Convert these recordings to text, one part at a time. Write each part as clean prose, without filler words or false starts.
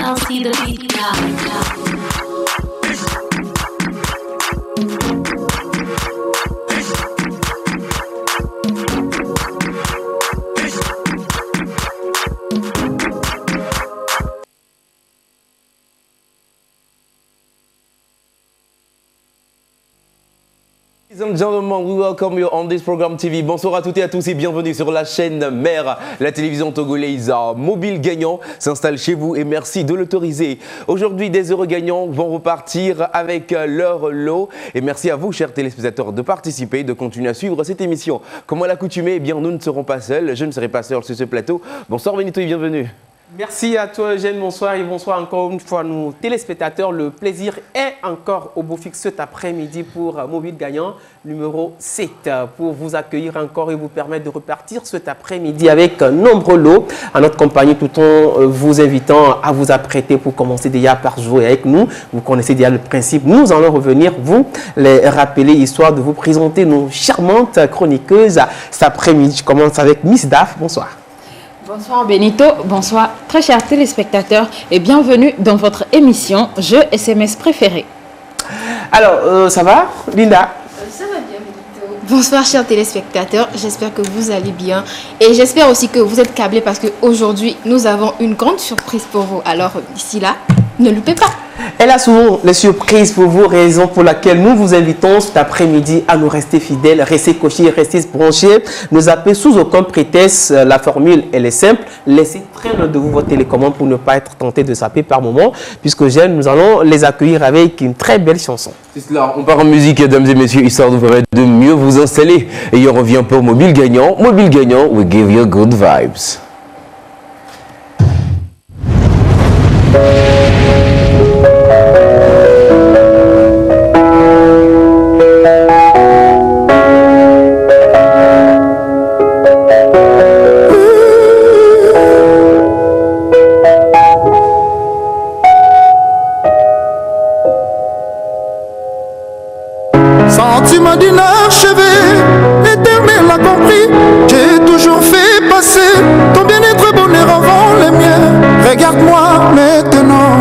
LC the beat guy. Ladies and gentlemen, we welcome you on this program TV. Bonsoir à toutes et à tous et bienvenue sur la chaîne mère. La télévision togolaise Mobile Gagnant s'installe chez vous et merci de l'autoriser. Aujourd'hui, des heureux gagnants vont repartir avec leur lot. Et merci à vous, chers téléspectateurs, de participer, de continuer à suivre cette émission. Comme à l'accoutumée, eh bien, nous ne serons pas seuls. Je ne serai pas seul sur ce plateau. Bonsoir Benito et bienvenue. Merci à toi Eugène, bonsoir et bonsoir encore une fois nos téléspectateurs. Le plaisir est encore au beau fixe cet après-midi pour Mobile Gagnant numéro 7 pour vous accueillir encore et vous permettre de repartir cet après-midi avec nombreux lots à notre compagnie tout en vous invitant à vous apprêter pour commencer déjà par jouer avec nous. Vous connaissez déjà le principe, nous allons revenir vous les rappeler histoire de vous présenter nos charmantes chroniqueuses cet après-midi. Je commence avec Miss Daf, bonsoir. Bonsoir Benito, bonsoir très chers téléspectateurs et bienvenue dans votre émission Jeux SMS préférés. Alors, ça va Linda? Ça va bien Benito. Bonsoir chers téléspectateurs, j'espère que vous allez bien et j'espère aussi que vous êtes câblés parce qu'aujourd'hui nous avons une grande surprise pour vous. Alors d'ici là, ne loupez pas. Elle a souvent les surprises pour vous, raison pour laquelle nous vous invitons cet après-midi à nous rester fidèles, rester cochés, rester branchés, ne zappez sous aucun prétexte. La formule, elle est simple. Laissez très loin de vous votre télécommande pour ne pas être tenté de zapper par moment, puisque nous allons les accueillir avec une très belle chanson. C'est cela, on part en musique, mesdames et messieurs, histoire de vous permettre de mieux vous installer. Et on revient pour Mobile Gagnant. Mobile Gagnant, we give you good vibes. Sentiment d'inachevé, l'éternel a compris. J'ai toujours fait passer ton bien-être, bonheur avant les miens. Regarde-moi maintenant.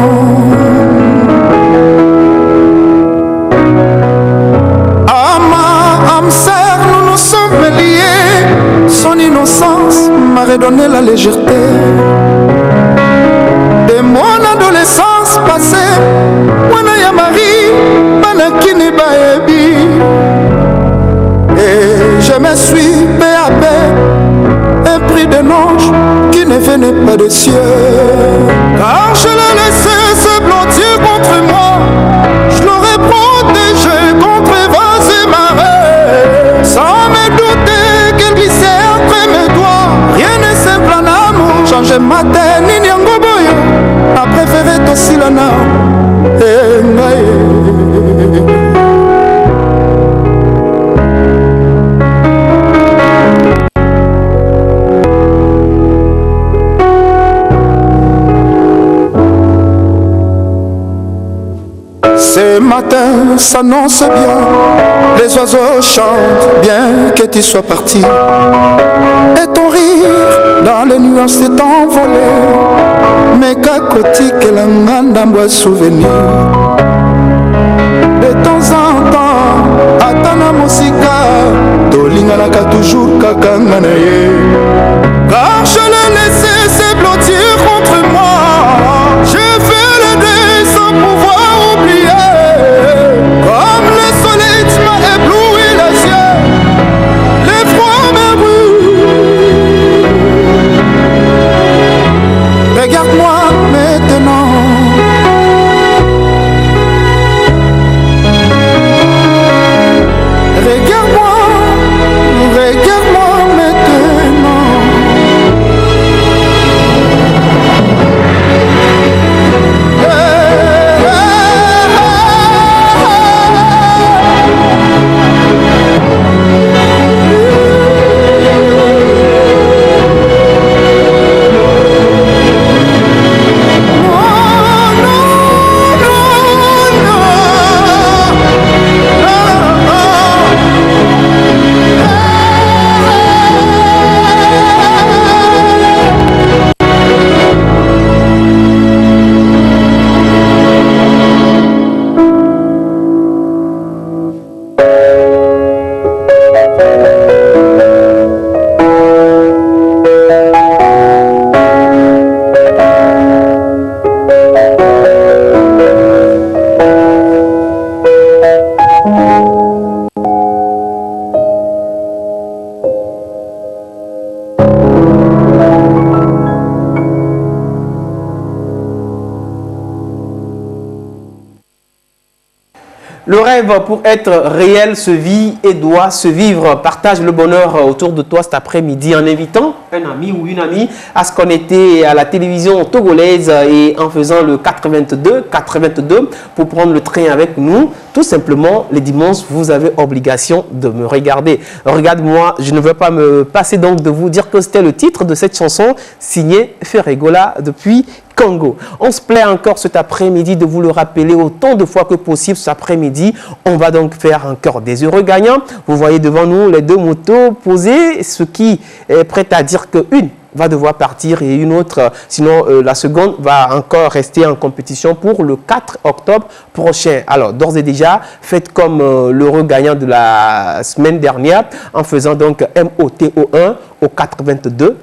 À ma âme sœur, nous nous sommes liés. Son innocence m'a redonné la légèreté. De mon adolescence passée, Wana ya Marie, Manakini Baebi. Et je me suis peu à peu épris d'un ange qui ne venait pas des cieux. Car je l'ai laissé se blottir contre moi, je l'aurais protégé contre vents et marées. Sans me douter qu'elle glissait entre mes doigts. Rien n'est simple en amour, changer ma tête, ni Boyo. A préféré Tosilana. Ce matin s'annonce bien, les oiseaux chantent bien que tu sois parti. Et ton rire dans les nuages s'est envolé. Mais kakoti que la ngandambo souvenir. De temps en temps, atana musika, tolingalaka toujours kakanganaye. Car je l'ai laissé se blottir contre moi. Je fais le deuil sans pouvoir oublier. Comme le soleil tu m'as ébloui les yeux. L'effroi me brûle. Regarde-moi maintenant. Regarde-moi maintenant. Le rêve, pour être réel, se vit et doit se vivre. Partage le bonheur autour de toi cet après-midi en invitant un ami ou une amie à se connecter à la télévision togolaise et en faisant le 82 pour prendre le train avec nous. Tout simplement, les dimanches, vous avez obligation de me regarder. Regarde-moi, je ne veux pas me passer donc de vous dire que c'était le titre de cette chanson signée Ferregola depuis Congo. On se plaît encore cet après-midi de vous le rappeler autant de fois que possible cet après-midi. On va donc faire encore des heureux gagnants. Vous voyez devant nous les deux motos posées, ce qui est prêt à dire qu'une va devoir partir et une autre, sinon la seconde va encore rester en compétition pour le 4 octobre prochain. Alors, d'ores et déjà, faites comme l'heureux gagnant de la semaine dernière en faisant donc MOTO1 au 422.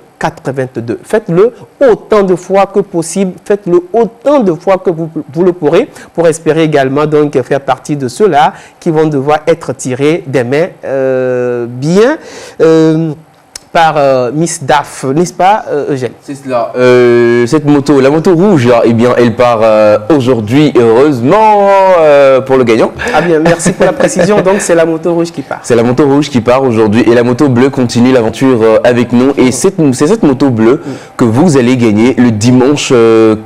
Faites-le autant de fois que possible. Faites-le autant de fois que vous le pourrez pour espérer également donc faire partie de ceux-là qui vont devoir être tirés des mains bien par Miss DAF, n'est-ce pas, Eugène? C'est cela. Cette moto, la moto rouge, là, eh bien, elle part aujourd'hui, heureusement, pour le gagnant. Ah bien, merci pour la précision. Donc, c'est la moto rouge qui part. C'est la moto rouge qui part aujourd'hui et la moto bleue continue l'aventure avec nous. Et c'est cette moto bleue que vous allez gagner le dimanche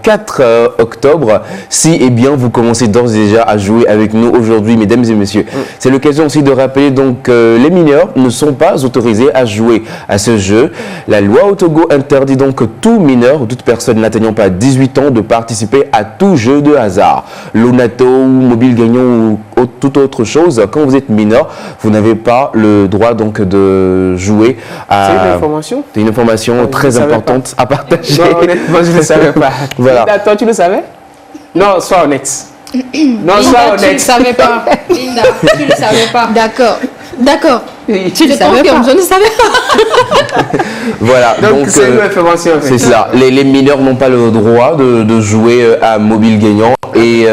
4 octobre si, eh bien, vous commencez d'ores et déjà à jouer avec nous aujourd'hui, mesdames et messieurs. C'est l'occasion aussi de rappeler donc les mineurs ne sont pas autorisés à jouer à ce jeu. La loi au Togo interdit donc que tout mineur ou toute personne n'atteignant pas 18 ans de participer à tout jeu de hasard. Lonato ou mobile gagnant ou toute autre chose. Quand vous êtes mineur, vous n'avez pas le droit donc de jouer à... C'est une information? C'est une information très importante à partager. Non, honnêtement, je ne le savais pas. Voilà. Toi, tu le savais? Non, sois honnête. Non, Linda, sois tu ne honnête. savais pas. Linda, tu ne savais pas. D'accord. Tu ne savais pas. Je ne savais pas. Voilà. Donc, c'est une information. C'est cela. Les mineurs n'ont pas le droit de jouer à mobile gagnant. Et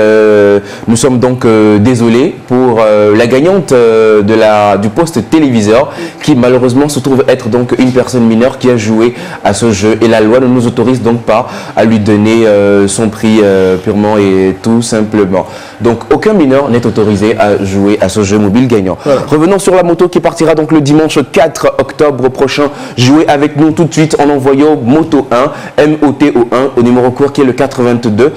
nous sommes donc désolés pour la gagnante du poste téléviseur qui malheureusement se trouve être donc une personne mineure qui a joué à ce jeu. Et la loi ne nous autorise donc pas à lui donner son prix purement et tout simplement. Donc aucun mineur n'est autorisé à jouer à ce jeu mobile gagnant. Voilà. Revenons sur la moto qui partira donc le dimanche 4 octobre prochain. Jouez avec nous tout de suite en envoyant moto 1, MOTO1 au numéro court qui est le 422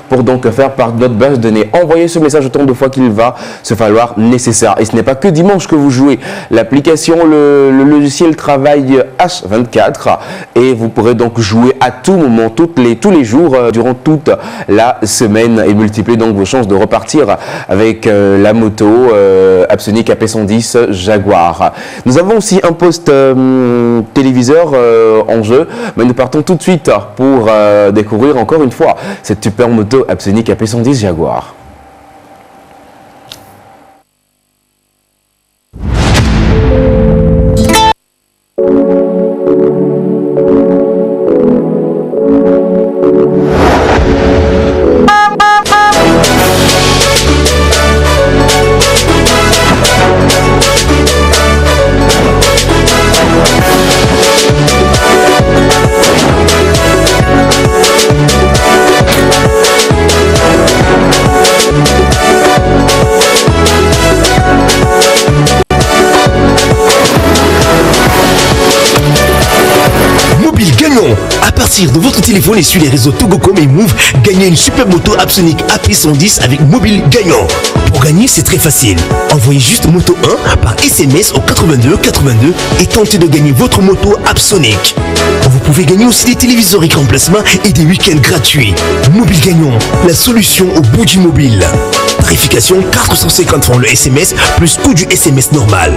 pour donc faire part de notre base de données. Envoyez ce message autant de fois qu'il va se falloir nécessaire. Et ce n'est pas que dimanche que vous jouez. L'application, le logiciel travaille H24 et vous pourrez donc jouer à tout moment, tous les jours, durant toute la semaine et multiplier donc vos chances de repartir avec la moto Apsonic AP110 Jaguar. Nous avons aussi un poste téléviseur en jeu, mais nous partons tout de suite pour découvrir encore une fois cette super moto Apsonic AP110 Jaguar. À partir de votre téléphone et sur les réseaux Togocom et Move, gagnez une super moto Apsonic AP110 avec mobile gagnant. Pour gagner, c'est très facile. Envoyez juste moto 1 par SMS au 82 82 et tentez de gagner votre moto Apsonic. Vous pouvez gagner aussi des téléviseurs écran plasma et des week-ends gratuits. Mobile gagnant, la solution au bout du mobile. Tarification 450 francs le SMS plus coût du SMS normal.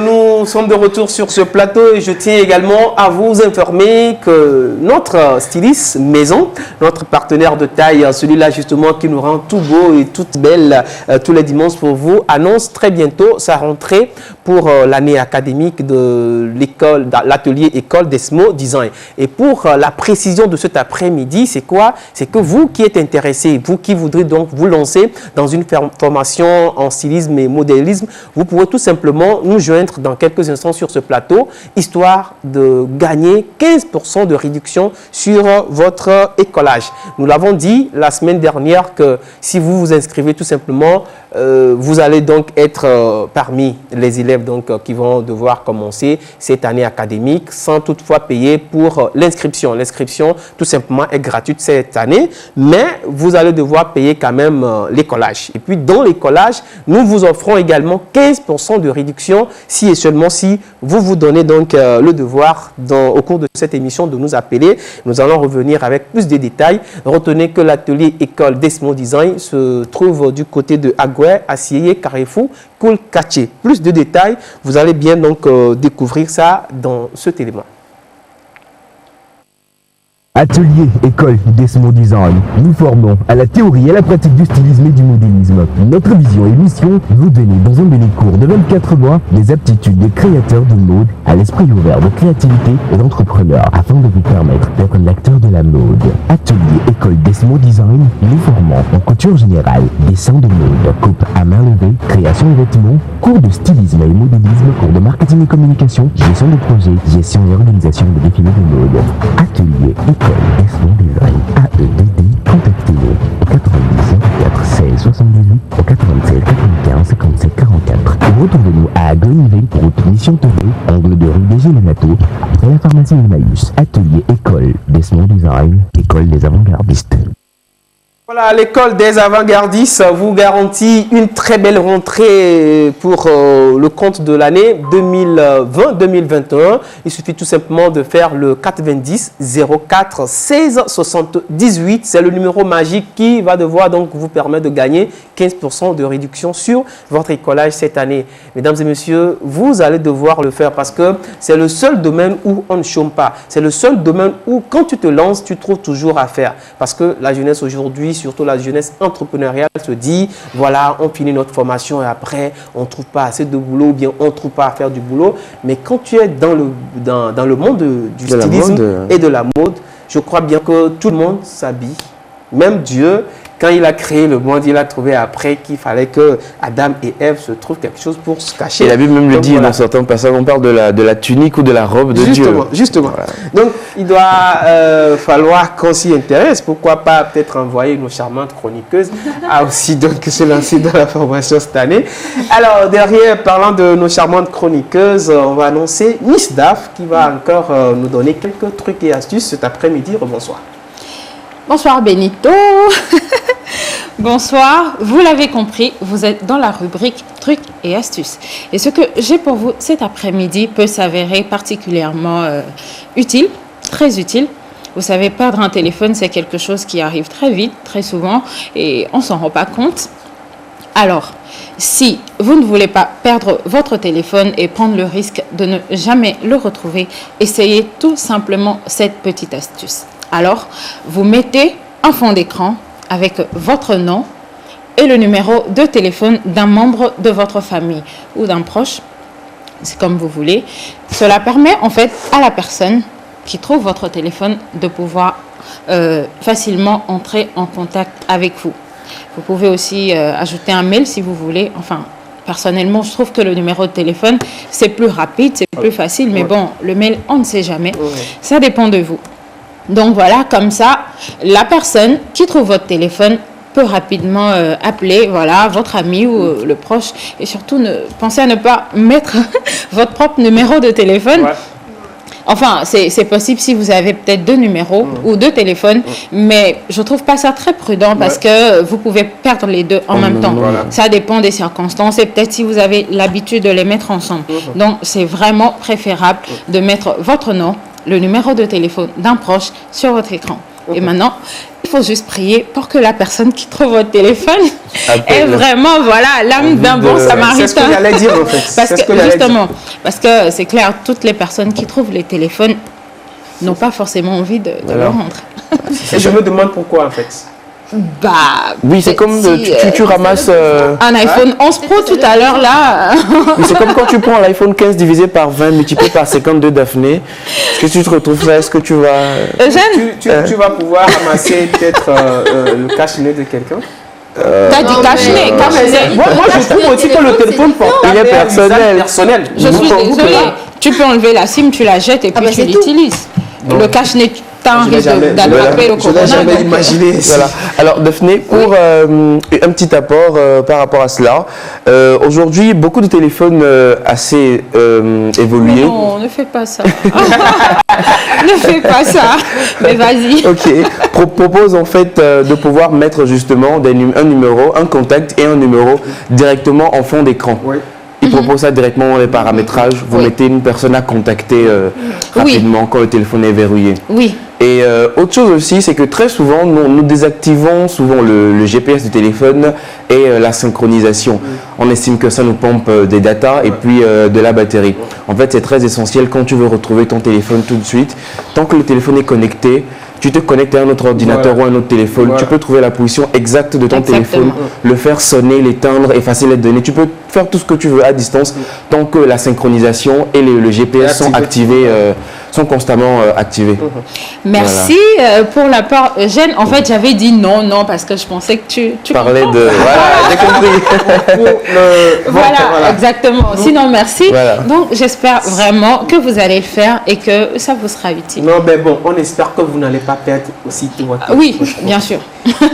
Nous sommes de retour sur ce plateau et je tiens également à vous informer que notre styliste maison, notre partenaire de taille, celui-là justement qui nous rend tout beau et toute belle tous les dimanches pour vous, annonce très bientôt sa rentrée pour l'année académique de l'école, l'atelier école Desmo Design. Et pour la précision de cet après-midi, c'est quoi? C'est que vous qui êtes intéressé, vous qui voudrez donc vous lancer dans une formation en stylisme et modélisme, vous pourrez tout simplement nous joindre dans quelques instants sur ce plateau, histoire de gagner 15% de réduction sur votre écolage. Nous l'avons dit la semaine dernière que si vous vous inscrivez tout simplement, vous allez donc être parmi les élèves donc, qui vont devoir commencer cette année académique sans toutefois payer pour l'inscription. L'inscription tout simplement est gratuite cette année, mais vous allez devoir payer quand même l'écolage. Et puis dans l'écolage, nous vous offrons également 15% de réduction si et seulement si vous vous donnez donc le devoir au cours de cette émission de nous appeler. Nous allons revenir avec plus de détails. Retenez que l'atelier école Desmo Design se trouve du côté de Agoué, Assieye, Carrefour, Koulkaché. Plus de détails, vous allez bien donc découvrir ça dans cet élément. Atelier école Desmo Design. Nous formons à la théorie et à la pratique du stylisme et du modélisme. Notre vision et mission, vous donner dans un délai court de 24 mois les aptitudes des créateurs de mode à l'esprit ouvert de créativité et d'entrepreneur afin de vous permettre d'être l'acteur de la mode. Atelier école Desmo Design. Nous formons en couture générale, dessin de mode, coupe à main levée, création de vêtements, cours de stylisme et modélisme, cours de marketing et communication, gestion de projet, gestion et organisation de défilés de mode. Atelier école Desmo Design, AEDD, contactez-nous au 97 4 16 78 au 87 95 57 44 ou retournez-nous à Goinvé, route Mission TV, angle de rue des Gélénato, après la pharmacie Emmaüs. Atelier école Desmo Design, école des avant-gardistes. Voilà, l'école des avant-gardistes vous garantit une très belle rentrée pour le compte de l'année 2020-2021. Il suffit tout simplement de faire le 90 04 16 78. C'est le numéro magique qui va devoir donc vous permettre de gagner 15% de réduction sur votre écolage cette année. Mesdames et messieurs, vous allez devoir le faire parce que c'est le seul domaine où on ne chôme pas. C'est le seul domaine où quand tu te lances, tu trouves toujours à faire. Parce que la jeunesse aujourd'hui, surtout la jeunesse entrepreneuriale, se dit, voilà, on finit notre formation et après, on ne trouve pas assez de boulot ou bien on ne trouve pas à faire du boulot. Mais quand tu es dans le monde du stylisme et de la mode, je crois bien que tout le monde s'habille. Même Dieu, quand il a créé le monde, il a trouvé après qu'il fallait que Adam et Ève se trouvent quelque chose pour se cacher. Et la Bible même le dit voilà. Dans certains passages, on parle de la tunique ou de la robe de Dieu. Justement. Voilà. Donc, il doit falloir qu'on s'y intéresse. Pourquoi pas peut-être envoyer nos charmantes chroniqueuses à aussi donc se lancer dans la formation cette année. Alors, derrière, parlant de nos charmantes chroniqueuses, on va annoncer Miss Daf qui va encore nous donner quelques trucs et astuces cet après-midi. Bonsoir. Bonsoir Benito. Bonsoir, vous l'avez compris, vous êtes dans la rubrique trucs et astuces. Et ce que j'ai pour vous cet après-midi peut s'avérer particulièrement utile, très utile. Vous savez, perdre un téléphone, c'est quelque chose qui arrive très vite, très souvent, et on ne s'en rend pas compte. Alors, si vous ne voulez pas perdre votre téléphone et prendre le risque de ne jamais le retrouver, essayez tout simplement cette petite astuce. Alors, vous mettez un fond d'écran avec votre nom et le numéro de téléphone d'un membre de votre famille ou d'un proche, c'est comme vous voulez. Cela permet en fait à la personne qui trouve votre téléphone de pouvoir facilement entrer en contact avec vous. Vous pouvez aussi ajouter un mail si vous voulez. Enfin, personnellement, je trouve que le numéro de téléphone, c'est plus rapide, c'est plus facile. Mais bon, le mail, on ne sait jamais. Ça dépend de vous. Donc voilà, comme ça, la personne qui trouve votre téléphone peut rapidement appeler votre ami ou le proche. Et surtout, pensez à ne pas mettre votre propre numéro de téléphone. Ouais. Enfin, c'est possible si vous avez peut-être deux numéros ou deux téléphones, mais je ne trouve pas ça très prudent parce que vous pouvez perdre les deux en même temps. Voilà. Ça dépend des circonstances et peut-être si vous avez l'habitude de les mettre ensemble. Donc, c'est vraiment préférable de mettre votre nom, le numéro de téléphone d'un proche sur votre écran. Et maintenant, il faut juste prier pour que la personne qui trouve votre téléphone ait vraiment l'âme d'un bon samaritain. C'est ce que j'allais dire en fait. Parce que c'est clair, toutes les personnes qui trouvent les téléphones n'ont pas forcément envie de le rendre. Et je me demande pourquoi en fait. Bah, Oui, c'est comme tu ramasses... un iPhone 11 Pro tout à l'heure là. Oui, c'est comme quand tu prends l'iPhone 15 divisé par 20 multiplié par 52 Daphné. Est-ce que tu te retrouves là? Est-ce que tu vas... Eugène, Tu vas pouvoir ramasser peut-être le cache-nez de quelqu'un. t'as dit cache-nez. Moi, je trouve aussi que le téléphone portable Il est un usage personnel. Je suis désolée. Tu peux enlever la SIM, tu la jettes et puis tu l'utilises. Le cache-nez, t'as un risque d'attraper le Je l'ai jamais corona. imaginé. Voilà. Alors Daphné, pour un petit apport par rapport à cela, aujourd'hui beaucoup de téléphones assez évolués. Non, ne fais pas ça. Ne fais pas ça. Mais vas-y. Ok, propose en fait de pouvoir mettre justement un numéro, un contact et un numéro directement en fond d'écran. Oui. Il propose ça directement dans les paramétrages. Vous mettez une personne à contacter rapidement quand le téléphone est verrouillé. Oui. Et autre chose aussi, c'est que très souvent, nous désactivons souvent le GPS du téléphone et la synchronisation. On estime que ça nous pompe des datas et puis de la batterie. En fait, c'est très essentiel quand tu veux retrouver ton téléphone tout de suite. Tant que le téléphone est connecté, tu te connectes à un autre ordinateur ou un autre téléphone, tu peux trouver la position exacte de ton téléphone, le faire sonner, l'éteindre, effacer les données. Tu peux faire tout ce que tu veux à distance tant que la synchronisation et le GPS sont activés, sont constamment activés. Merci pour la part, Eugène. En fait, j'avais dit non, parce que je pensais que tu parlais comprends. de... Voilà, j'ai compris. Voilà, exactement. Sinon, merci. Voilà. Donc, j'espère vraiment que vous allez le faire et que ça vous sera utile. Non, mais bon, on espère que vous n'allez pas perdre aussi tout votre Oui, bien sûr.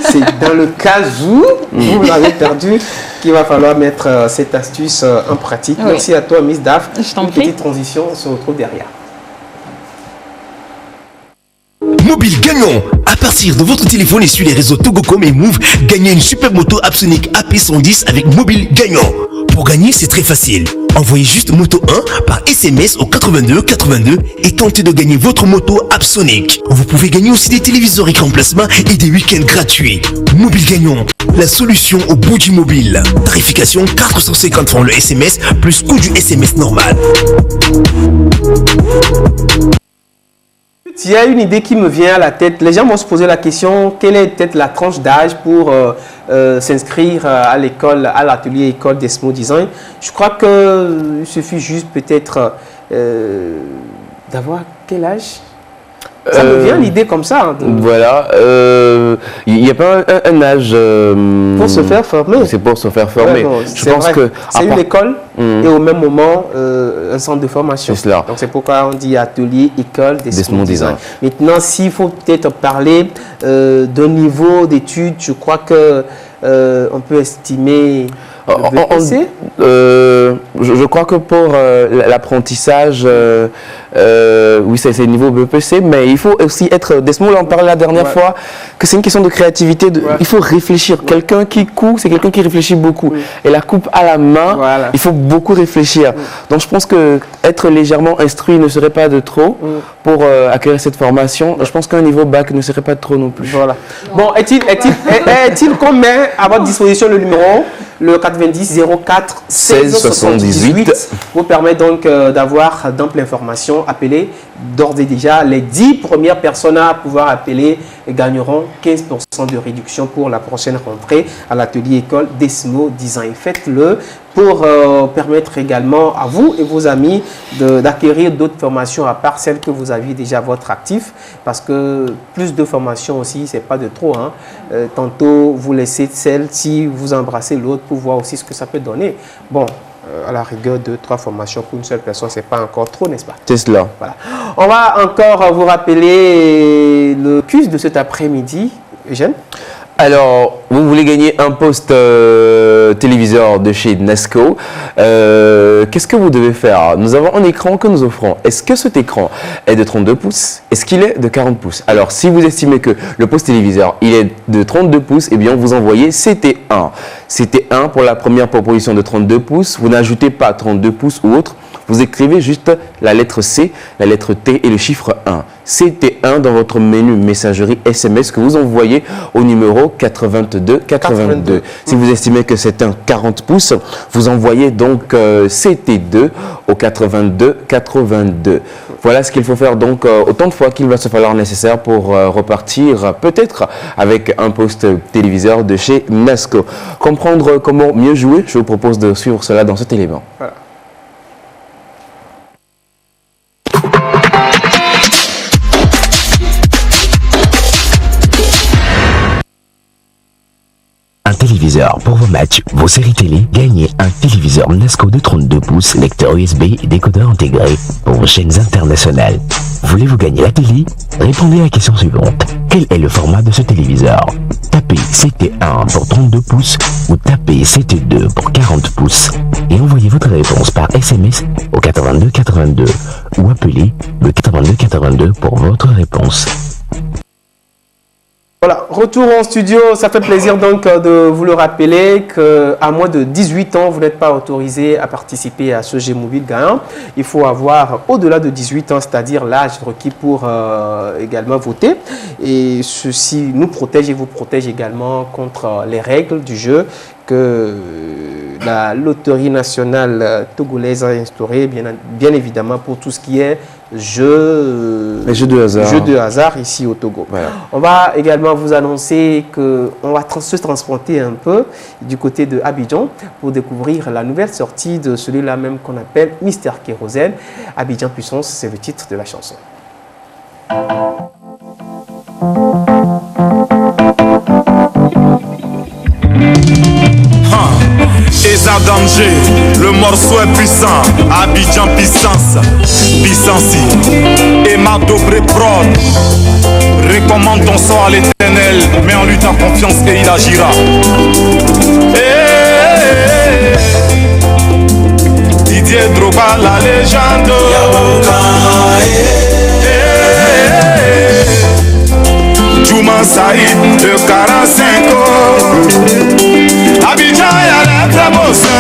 C'est dans le cas où vous l'avez perdu qu'il va falloir mettre cette astuce en pratique. Oui. Merci à toi, Miss Daph. Je t'en Une prie. petite transition, on se retrouve derrière. Mobile gagnant. À partir de votre téléphone et sur les réseaux Togocom et Move, gagnez une super moto Absolic AP110 avec Mobile gagnant. Pour gagner, c'est très facile. Envoyez juste moto 1 par SMS au 82 82 et tentez de gagner votre moto Absolic. Vous pouvez gagner aussi des téléviseurs écran plasma et des week-ends gratuits. Mobile gagnant, la solution au bout du mobile. Tarification 450 francs le SMS plus coût du SMS normal. Il y a une idée qui me vient à la tête. Les gens vont se poser la question, quelle est peut-être la tranche d'âge pour s'inscrire à l'école, à l'atelier école Desmo Design. Je crois qu'il suffit juste peut-être d'avoir quel âge? Ça me vient l'idée comme ça. Hein, Voilà, il n'y a pas un âge... pour se faire former. C'est pour se faire former. Ouais, non, je pense vrai. que... C'est une école et au même moment un centre de formation. C'est cela. Donc c'est pourquoi on dit atelier, école, Desmo Design. Maintenant, s'il faut peut-être parler d'un niveau d'études, je crois que on peut estimer... je crois que pour l'apprentissage, oui, c'est le niveau BPC, mais il faut aussi être, Desmo, on en parlait la dernière fois, que c'est une question de créativité, il faut réfléchir. Quelqu'un qui coupe, c'est quelqu'un qui réfléchit beaucoup. Et la coupe à la main, il faut beaucoup réfléchir. Donc je pense que être légèrement instruit ne serait pas de trop pour acquérir cette formation. Je pense qu'un niveau bac ne serait pas de trop non plus. Voilà. Bon, est-il qu'on met à votre disposition le numéro, le 90 04 16 78 vous permet donc d'avoir d'amples informations. Appelez d'ores et déjà. Les 10 premières personnes à pouvoir appeler gagneront 15% de réduction pour la prochaine rentrée à l'atelier école Desmo Design. Faites-le pour permettre également à vous et vos amis d'acquérir d'autres formations à part celles que vous aviez déjà à votre actif, parce que plus de formations aussi, c'est pas de trop. Hein. Tantôt, vous laissez celle, si vous embrassez l'autre pour voir aussi ce que ça peut donner. Bon, à la rigueur, 2-3 formations pour une seule personne, c'est pas encore trop, n'est-ce pas? C'est cela. Voilà. On va encore vous rappeler le quiz de cet après-midi, Eugène. Alors, vous voulez gagner un poste téléviseur de chez Nasco. Qu'est-ce que vous devez faire? Nous avons un écran que nous offrons. Est-ce que cet écran est de 32 pouces? Est-ce qu'il est de 40 pouces? Alors, si vous estimez que le poste téléviseur il est de 32 pouces, eh bien, vous envoyez CT1. CT1 pour la première proposition de 32 pouces. Vous n'ajoutez pas 32 pouces ou autre. Vous écrivez juste la lettre C, la lettre T et le chiffre 1. CT1 dans votre menu messagerie SMS que vous envoyez au numéro 8282. Si vous estimez que c'est un 40 pouces, vous envoyez donc CT2 au 8282. Voilà ce qu'il faut faire donc autant de fois qu'il va se falloir nécessaire pour repartir peut-être avec un poste téléviseur de chez Nasco. Comprendre comment mieux jouer, je vous propose de suivre cela dans cet élément. Voilà. Un téléviseur pour vos matchs, vos séries télé. Gagnez un téléviseur Nasco de 32 pouces, lecteur USB et décodeur intégré pour vos chaînes internationales. Voulez-vous gagner la télé? Répondez à la question suivante. Quel est le format de ce téléviseur? Tapez CT1 pour 32 pouces ou tapez CT2 pour 40 pouces et envoyez votre réponse par SMS au 82 82 ou appelez le 82 82 pour votre réponse. Voilà, retour en studio, ça fait plaisir donc de vous le rappeler qu'à moins de 18 ans, vous n'êtes pas autorisé à participer à ce jeu mobile gagnant. Il faut avoir au-delà de 18 ans, c'est-à-dire l'âge requis pour également voter. Et ceci nous protège et vous protège également contre les règles du jeu que la loterie nationale togolaise a instauré, bien évidemment pour tout ce qui est les jeux de hasard ici au Togo. Voilà. On va également vous annoncer qu'on va se transporter un peu du côté de Abidjan pour découvrir la nouvelle sortie de celui-là même qu'on appelle Mister Kérosène. Abidjan Puissance, c'est le titre de la chanson. Eza danger, le morceau est puissant. Abidjan puissance, puissance. Emma Dobré prod. Recommande ton sort à l'éternel, mets en lui ta confiance et il agira. Didier Drogba la légende. Juma Saïd de 45 ans. Abidjan y'a l'air très beau ça.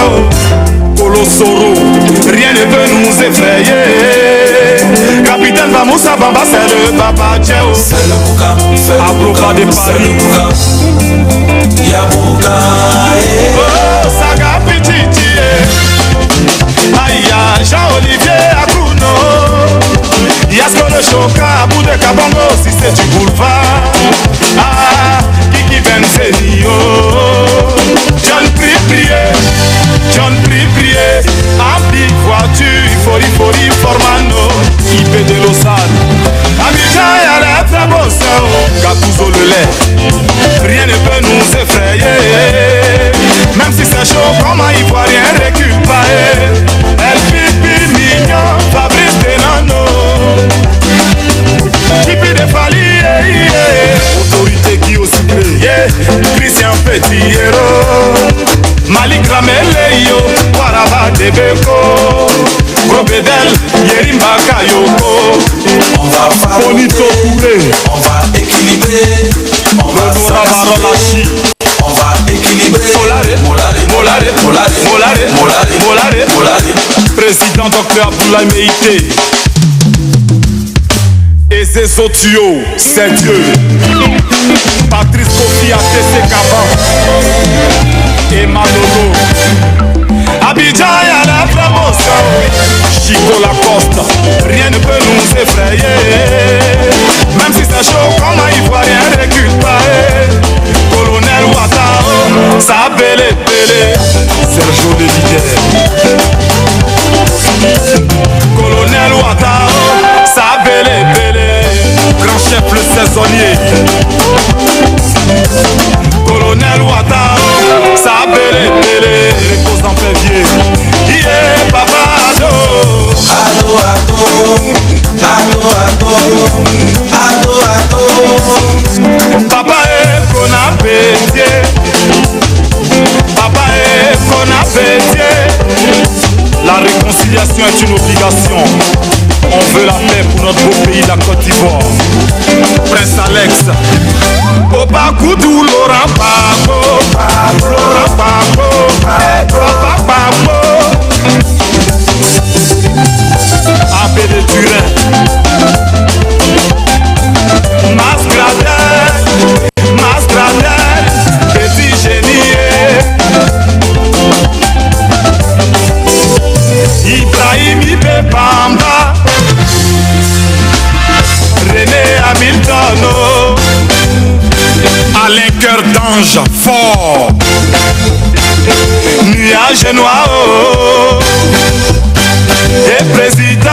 Kolosoro, rien ne peut nous effrayer. Capitaine Vamoussa Bamba, c'est le Papa Tchèo. C'est le Bouka, Abroka de Paris. Yabouka, oh, Saga Pichichi. Aïe, Jean-Olivier Akuno. Yasko le Choka, Abou de Kabongo, si c'est du boulevard. Ah, Kiki Benzenio. John prie, prier. John prie, prier. Abdi voiture, Fori, Formano. IP de Lausanne. Abidjan, y'a l'air très beau, ça. Gatouzo le lait. Rien ne peut nous effrayer. Même si c'est chaud, comment il voit rien récupérer. El Pipi mignon, Fabrice Denano. Pipi de Fali, autorité qui aussi crée. Christian Petit héros. Malik Rameleyo, Waraba Debeko. Gobedel, Yerimba Kayoko. On va Bonito Touré. On va équilibrer. On va Lachi. On va équilibrer. Molare. Président Dr Abdoulaye Meïté. Et c'est Sotio, c'est Dieu. Patrice Kofi ATC Kaban. Et Manolo. Abidjan y'a la promotion. Chico Lacoste, rien ne peut nous effrayer. Même si c'est chaud, comment il faut rien récupérer. Colonel Ouattara, ça belé. Sergio Léviter. Colonel Ouattara, ça belé. Grand chef le saisonnier. Colonel Ouattara, ça belé. Repose en pévier. Yeah, papa, ado. Papa est qu'on a pété. Papa est qu'on a pété. La réconciliation est une obligation. On veut la paix pour notre beau pays, la Côte d'Ivoire. Prince Alex. Opa Koudou, Laurent Pabo. Laurent Pabo. Papa Pabo. Abbé de Turin. Masgradel. Petit génie. Ibrahim Ibebamba. d'ange fort. Nuage noir, oh. Et président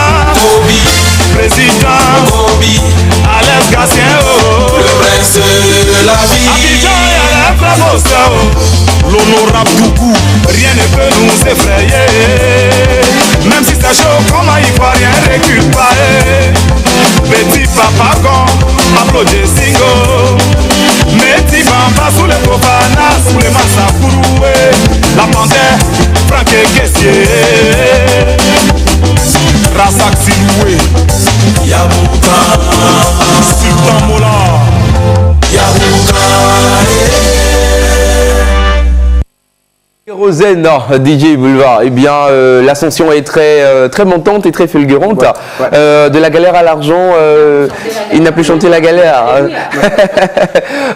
Alex Gatien, oh. Le prince de la vie. Abidjan et la promotion, oh. L'honorable Doukou, rien ne peut nous effrayer. Même si c'est chaud, comme un ivoirien recule pas. Petit papa con, applaudit singo. Metti bamba sous les profanas, sous les massapourous. La panthère, Franck et Kessier. Razak Siloué, Yabouka, Sultan Mola, Yabouka. Kérosène, DJ Boulevard, eh bien l'ascension est très montante et très fulgurante. De la galère à l'argent, il n'a plus chanté la galère.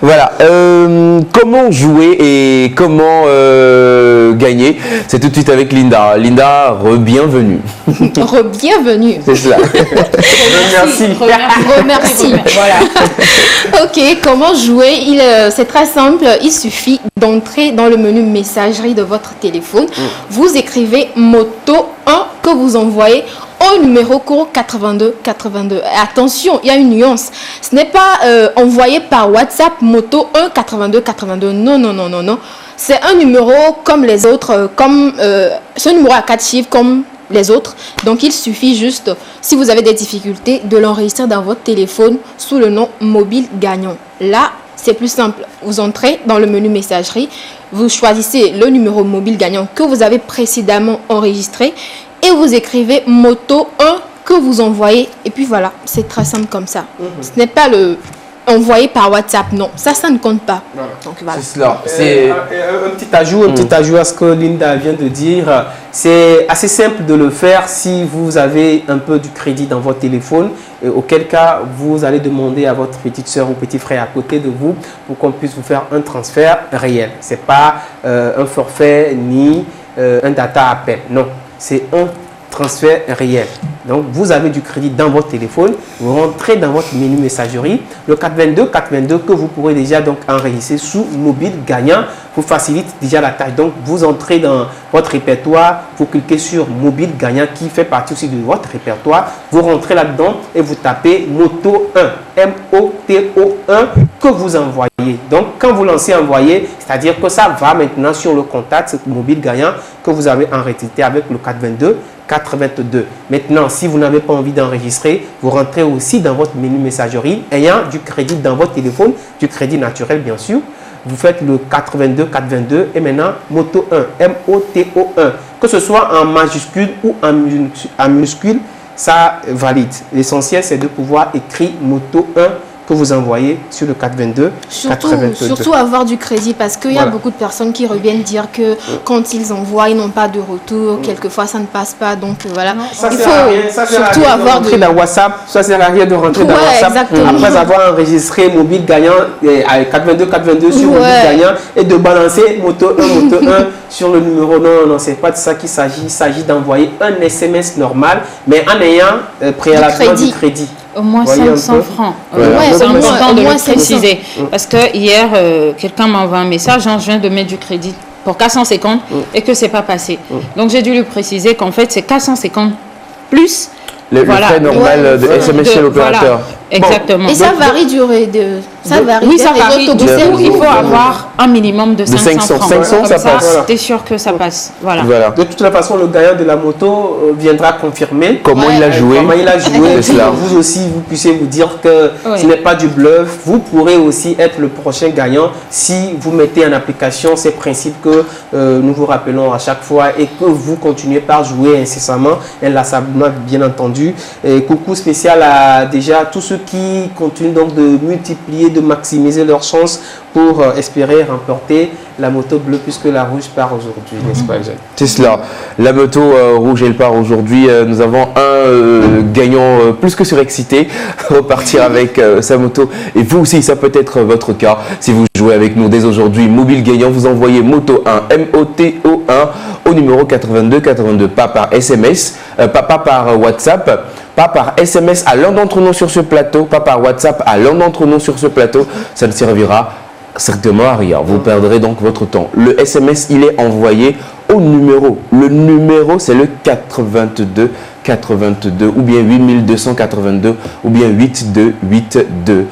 Voilà. Comment jouer et comment gagner? C'est tout de suite avec Linda. Linda, re-bienvenue. Re-bienvenue. C'est cela. Merci. Remercie. Voilà. Ok, comment jouer? C'est très simple. Il suffit d'entrer dans le menu messagerie de votre téléphone. Vous écrivez Moto 1 que vous envoyez au numéro court 82 82. Et attention, il y a une nuance. Ce n'est pas envoyé par WhatsApp Moto 1 82 82. Non, non, non, non, non. C'est un numéro comme les autres, ce numéro à 4 chiffres comme les autres. Donc, il suffit juste, si vous avez des difficultés, de l'enregistrer dans votre téléphone sous le nom mobile gagnant. Là, c'est plus simple. Vous entrez dans le menu messagerie, vous choisissez le numéro mobile gagnant que vous avez précédemment enregistré et vous écrivez Moto 1 que vous envoyez. Et puis voilà, c'est très simple comme ça. Ce n'est pas le envoyé par WhatsApp, non. Ça ne compte pas. Voilà. Donc voilà. C'est cela. Un petit ajout à ce que Linda vient de dire. C'est assez simple de le faire si vous avez un peu du crédit dans votre téléphone, auquel cas vous allez demander à votre petite soeur ou petit frère à côté de vous pour qu'on puisse vous faire un transfert réel. Ce n'est pas un forfait ni un data appel. Non, c'est un transfert réel. Donc, vous avez du crédit dans votre téléphone, vous rentrez dans votre menu messagerie, le 422 que vous pourrez déjà donc enregistrer sous mobile gagnant vous facilite déjà la tâche. Donc, vous entrez dans votre répertoire, vous cliquez sur mobile gagnant qui fait partie aussi de votre répertoire, vous rentrez là-dedans et vous tapez Moto 1, M-O-T-O 1 que vous envoyez. Donc, quand vous lancez envoyer, c'est-à-dire que ça va maintenant sur le contact, ce mobile gagnant que vous avez enregistré avec le 422. Maintenant, si vous n'avez pas envie d'enregistrer, vous rentrez aussi dans votre menu messagerie ayant du crédit dans votre téléphone, du crédit naturel bien sûr. Vous faites le 422 et maintenant Moto 1, M-O-T-O 1. Que ce soit en majuscule ou en minuscule, ça valide. L'essentiel, c'est de pouvoir écrire Moto 1 que vous envoyez sur le 422. Surtout avoir du crédit parce qu'il y a beaucoup de personnes qui reviennent dire que quand ils envoient, ils n'ont pas de retour. Quelquefois, ça ne passe pas. Donc voilà. Ça il sert à rien. Ça sert surtout à rien avoir de rentrer dans WhatsApp. Ça sert à rien de rentrer dans WhatsApp exactement. après avoir enregistré mobile gagnant avec 422 sur mobile gagnant et de balancer Moto 1 sur le numéro. Non, non, c'est pas de ça qu'il s'agit. Il s'agit d'envoyer un SMS normal, mais en ayant préalablement du crédit. Au moins 500 francs. C'est important de le préciser. Parce que hier, quelqu'un m'a envoyé un message, je viens de mettre du crédit pour 450 et que c'est pas passé. Donc j'ai dû lui préciser qu'en fait c'est 450 plus le frais normal de SMS chez l'opérateur. Voilà. Exactement. Et ça varie ça varie. Oui, ça varie. Il faut avoir un minimum de 500 francs. 500, ça passe. T'es sûr que ça passe. Voilà. De toute façon, le gagnant de la moto viendra confirmer comment il a joué. Vous aussi, vous puissiez vous dire que ce n'est pas du bluff. Vous pourrez aussi être le prochain gagnant si vous mettez en application ces principes que nous vous rappelons à chaque fois et que vous continuez par jouer incessamment, inlassablement, bien entendu. Et coucou spécial à déjà tous ceux qui continuent donc de multiplier, de maximiser leurs chances pour espérer remporter la moto bleue puisque la rouge part aujourd'hui, n'est-ce pas, Jeanne? C'est cela. La moto rouge, elle part aujourd'hui. Nous avons un gagnant plus que surexcité repartir avec sa moto. Et vous aussi, ça peut être votre cas. Si vous jouez avec nous dès aujourd'hui, mobile gagnant, vous envoyez Moto 1, M-O-T-O 1 au numéro 8282, pas par SMS, pas par WhatsApp, pas par SMS à l'un d'entre nous sur ce plateau, pas par WhatsApp à l'un d'entre nous sur ce plateau. Ça ne servira strictement à rien. Vous perdrez donc votre temps. Le SMS, il est envoyé au numéro. Le numéro, c'est le 82 82 ou bien 8282 ou bien 8282.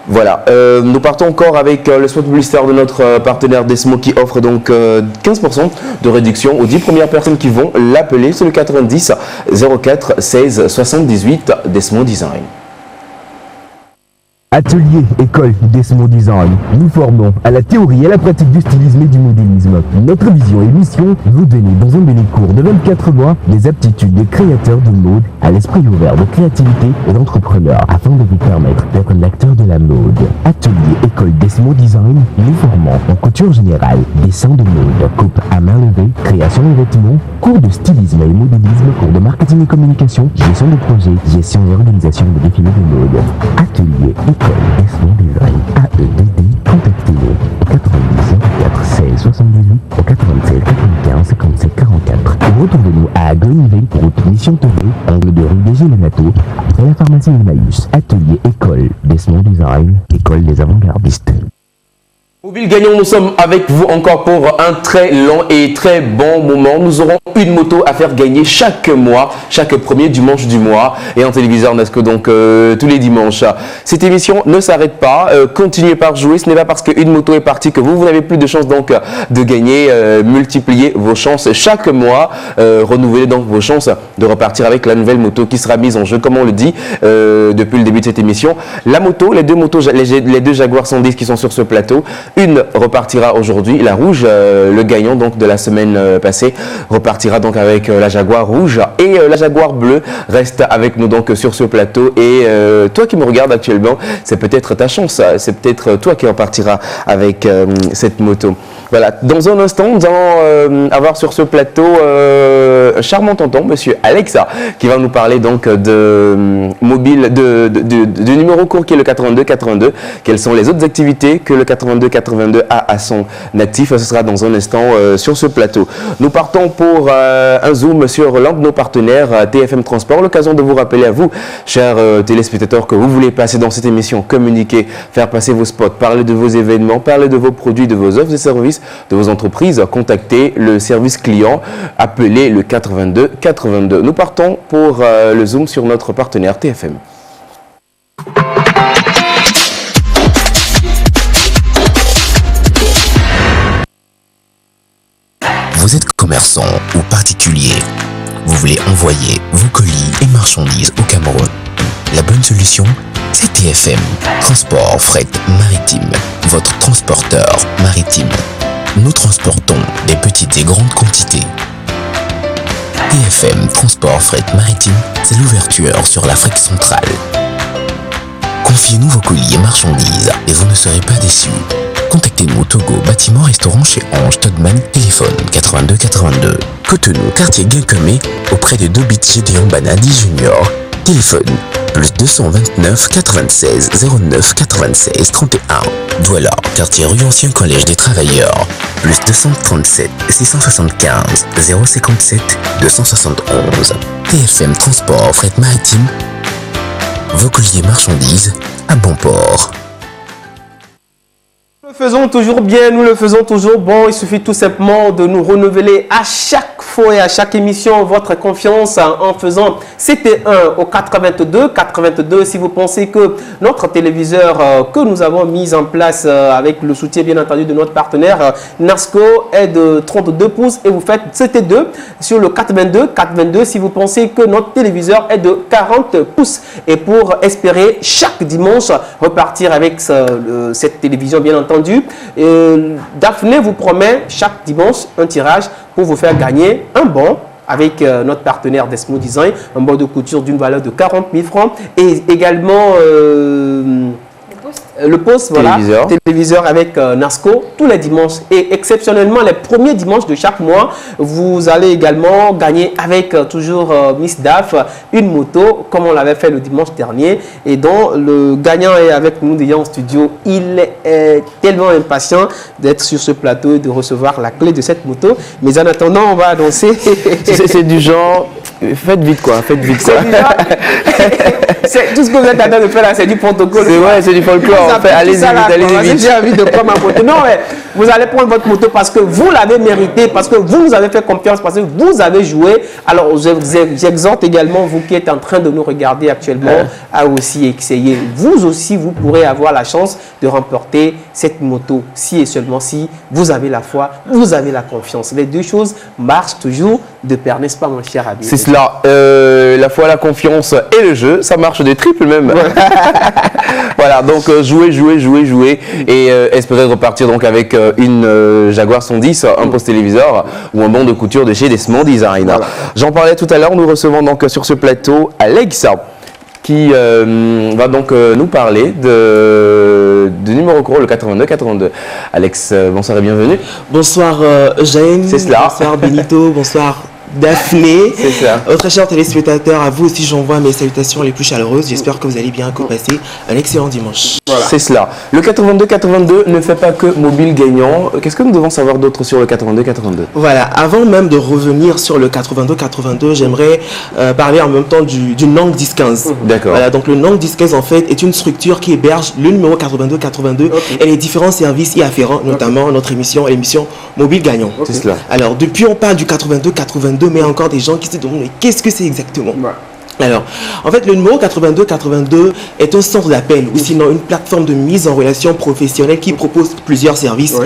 Voilà. Nous partons encore avec le spot publicitaire de notre partenaire Desmo qui offre donc 15% de réduction aux 10 premières personnes qui vont l'appeler. C'est le 90 04 16 78 Desmo Design. Atelier, école Desmo Design. Nous formons à la théorie et à la pratique du stylisme et du modélisme. Notre vision et mission, vous donner dans un bel cours de 24 mois les aptitudes des créateurs de mode à l'esprit ouvert de créativité et d'entrepreneur afin de vous permettre d'être l'acteur de la mode. Atelier, école Desmo Design. Nous formons en couture générale, dessin de mode, coupe à main levée, création de vêtements, cours de stylisme et modélisme, cours de marketing et communication, gestion de projet, gestion et organisation de défilés de mode. Atelier, Desmo Design, AEDD, contactez-nous au 90 04 16 78 au 96 95 57 44 ou retrouvez-nous à Greenville, route Mission Toré, angle de rue des Gélénato, après la pharmacie Emmaüs. Atelier école Desmo Design, école des avant-gardistes. Mobile Gagnant, nous sommes avec vous encore pour un très long et très bon moment. Nous aurons une moto à faire gagner chaque mois, chaque premier dimanche du mois et en téléviseur Nasco donc tous les dimanches. Cette émission ne s'arrête pas, continuez par jouer, ce n'est pas parce qu'une moto est partie que vous n'avez plus de chance donc de gagner, multipliez vos chances chaque mois, renouvelez donc vos chances de repartir avec la nouvelle moto qui sera mise en jeu comme on le dit depuis le début de cette émission. La moto, les deux motos, les deux Jaguar 110 qui sont sur ce plateau. Une repartira aujourd'hui, la rouge, le gagnant donc de la semaine passée, repartira donc avec la Jaguar rouge et la Jaguar bleue reste avec nous donc sur ce plateau. Et toi qui me regardes actuellement, c'est peut-être ta chance, c'est peut-être toi qui repartira avec cette moto. Voilà, dans un instant, nous allons avoir sur ce plateau un charmant tonton, monsieur Alexa, qui va nous parler donc de mobile, de numéro court qui est le 8282. Quelles sont les autres activités que le 8282 a à son actif? Ce sera dans un instant sur ce plateau. Nous partons pour un zoom sur l'un de nos partenaires, TFM Transport. L'occasion de vous rappeler à vous, chers téléspectateurs, que vous voulez passer dans cette émission, communiquer, faire passer vos spots, parler de vos événements, parler de vos produits, de vos offres et services, de vos entreprises, contactez le service client, appelez le 82 82. Nous partons pour le zoom sur notre partenaire TFM. Vous êtes commerçant ou particulier. Vous voulez envoyer vos colis et marchandises au Cameroun. La bonne solution, c'est TFM, Transport Fret Maritime, votre transporteur maritime. Nous transportons des petites et grandes quantités. TFM Transport Fret Maritime, c'est l'ouverture sur l'Afrique centrale. Confiez-nous vos colis et marchandises et vous ne serez pas déçus. Contactez-nous au Togo, bâtiment restaurant chez Ange Todman, téléphone 82 82. Cotonou, quartier Guinquemé, auprès de Dobit Gédéon Banadi Junior. Téléphone plus 229 96 09 96 31. Voilà, quartier rue Ancien Collège des Travailleurs. Plus 237 675 057 271. TFM Transport Fret Maritime. Vos colis et marchandises à bon port. Nous le faisons toujours bien, nous le faisons toujours bon. Il suffit tout simplement de nous renouveler à chaque fois et à chaque émission votre confiance en faisant CT1 au 82 82. Si vous pensez que notre téléviseur que nous avons mis en place avec le soutien bien entendu de notre partenaire Nasco est de 32 pouces et vous faites CT2 sur le 82 si vous pensez que notre téléviseur est de 40 pouces. Et pour espérer chaque dimanche repartir avec cette télévision bien entendu, Daphné vous promet chaque dimanche un tirage pour vous faire gagner un bon avec notre partenaire Desmo Design, un bon de couture d'une valeur de 40 000 francs et également le poste, voilà, téléviseur avec Nasco tous les dimanches. Et exceptionnellement, les premiers dimanches de chaque mois, vous allez également gagner avec toujours Miss Daf une moto, comme on l'avait fait le dimanche dernier. Et dont le gagnant est avec nous déjà en studio. Il est tellement impatient d'être sur ce plateau et de recevoir la clé de cette moto. Mais en attendant, on va annoncer. C'est du genre, faites vite quoi, faites vite quoi. Tout ce que vous êtes en train de faire là, c'est du protocole. C'est vrai, c'est du folklore. Allez-y vite, allez-y vite. J'ai envie de prendre ma moto. Non, mais vous allez prendre votre moto parce que vous l'avez mérité, parce que vous nous avez fait confiance, parce que vous avez joué. Alors, j'exhorte également, vous qui êtes en train de nous regarder actuellement, à aussi essayer. Vous aussi, vous pourrez avoir la chance de remporter cette moto, si et seulement si vous avez la foi, vous avez la confiance. Les deux choses marchent toujours de pair, n'est-ce pas, mon cher Habib? C'est cela. La foi, la confiance et le jeu, ça marche des triples même. Voilà, donc jouer et espérer repartir donc avec une Jaguar 110, un poste téléviseur ou un bon de couture de chez Desmond Design. Voilà. J'en parlais tout à l'heure, nous recevons donc sur ce plateau Alexa qui va donc nous parler du numéro courant, le 82-82. Alex, bonsoir et bienvenue. Bonsoir Eugène, c'est cela. Bonsoir Benito, bonsoir Daphné. C'est ça. Très chers téléspectateurs, à vous aussi j'envoie mes salutations les plus chaleureuses. J'espère que vous allez bien, que passer un excellent dimanche. Voilà. C'est cela. Le 82-82 ne fait pas que mobile gagnant. Qu'est-ce que nous devons savoir d'autre sur le 82-82? Voilà, avant même de revenir sur le 82-82, j'aimerais parler en même temps du NANG 1015. D'accord. Voilà, donc le NANG 1015 en fait est une structure qui héberge le numéro 82-82 et les différents services y afférents, notamment notre émission, l'émission Mobile Gagnant. C'est cela. Alors, depuis on parle du 82-82, mais encore des gens qui se demandent mais qu'est-ce que c'est exactement? Alors, en fait, le numéro 82-82 est un centre d'appel ou sinon une plateforme de mise en relation professionnelle qui propose plusieurs services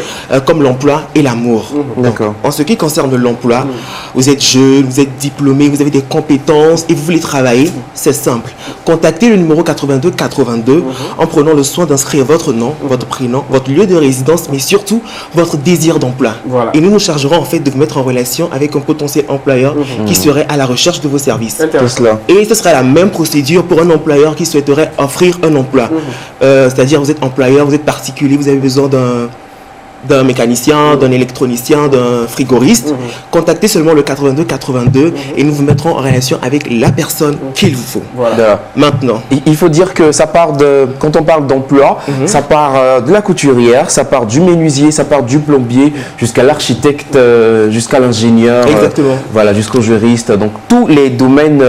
comme l'emploi et l'amour. D'accord. En ce qui concerne l'emploi, vous êtes jeune, vous êtes diplômé, vous avez des compétences et vous voulez travailler, c'est simple. Contactez le numéro 82-82 en prenant le soin d'inscrire votre nom, votre prénom, votre lieu de résidence, mais surtout votre désir d'emploi. Voilà. Et nous nous chargerons en fait de vous mettre en relation avec un potentiel employeur qui serait à la recherche de vos services. C'est cela. Et ce serait la même procédure pour un employeur qui souhaiterait offrir un emploi. C'est-à-dire, vous êtes employeur, vous êtes particulier, vous avez besoin d'un mécanicien, d'un électronicien, d'un frigoriste. Contactez seulement le 82-82 et nous vous mettrons en relation avec la personne qu'il vous faut. Voilà. Maintenant. Il faut dire que ça part de, quand on parle d'emploi, ça part de la couturière, ça part du menuisier, ça part du plombier, jusqu'à l'architecte, jusqu'à l'ingénieur. Exactement. Voilà, jusqu'au juriste. Donc tous les domaines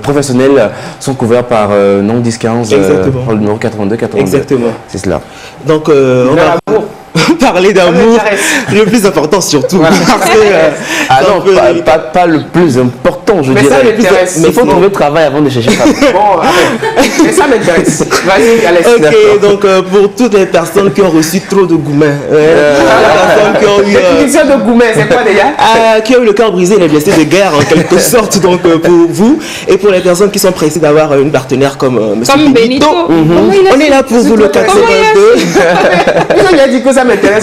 professionnels sont couverts par NANG 1015, le numéro 82-82. Exactement. C'est cela. Donc, on va parler d'amour, le plus important surtout. Parce que, pas le plus important, je dirais. Ça m'intéresse. Mais il faut trouver travail avant de chercher travail. Mais ça m'intéresse. Vas-y, Alex. Ok, donc pour toutes les personnes qui ont reçu trop de gourmets, définition de gourmet, c'est quoi déjà? Qui ont eu le cœur brisé, les blessés de guerre en quelque sorte, donc pour vous, et pour les personnes qui sont pressées d'avoir une partenaire comme Monsieur Benito. On est là pour vous, le 82. Il a dit que ça m'intéresse.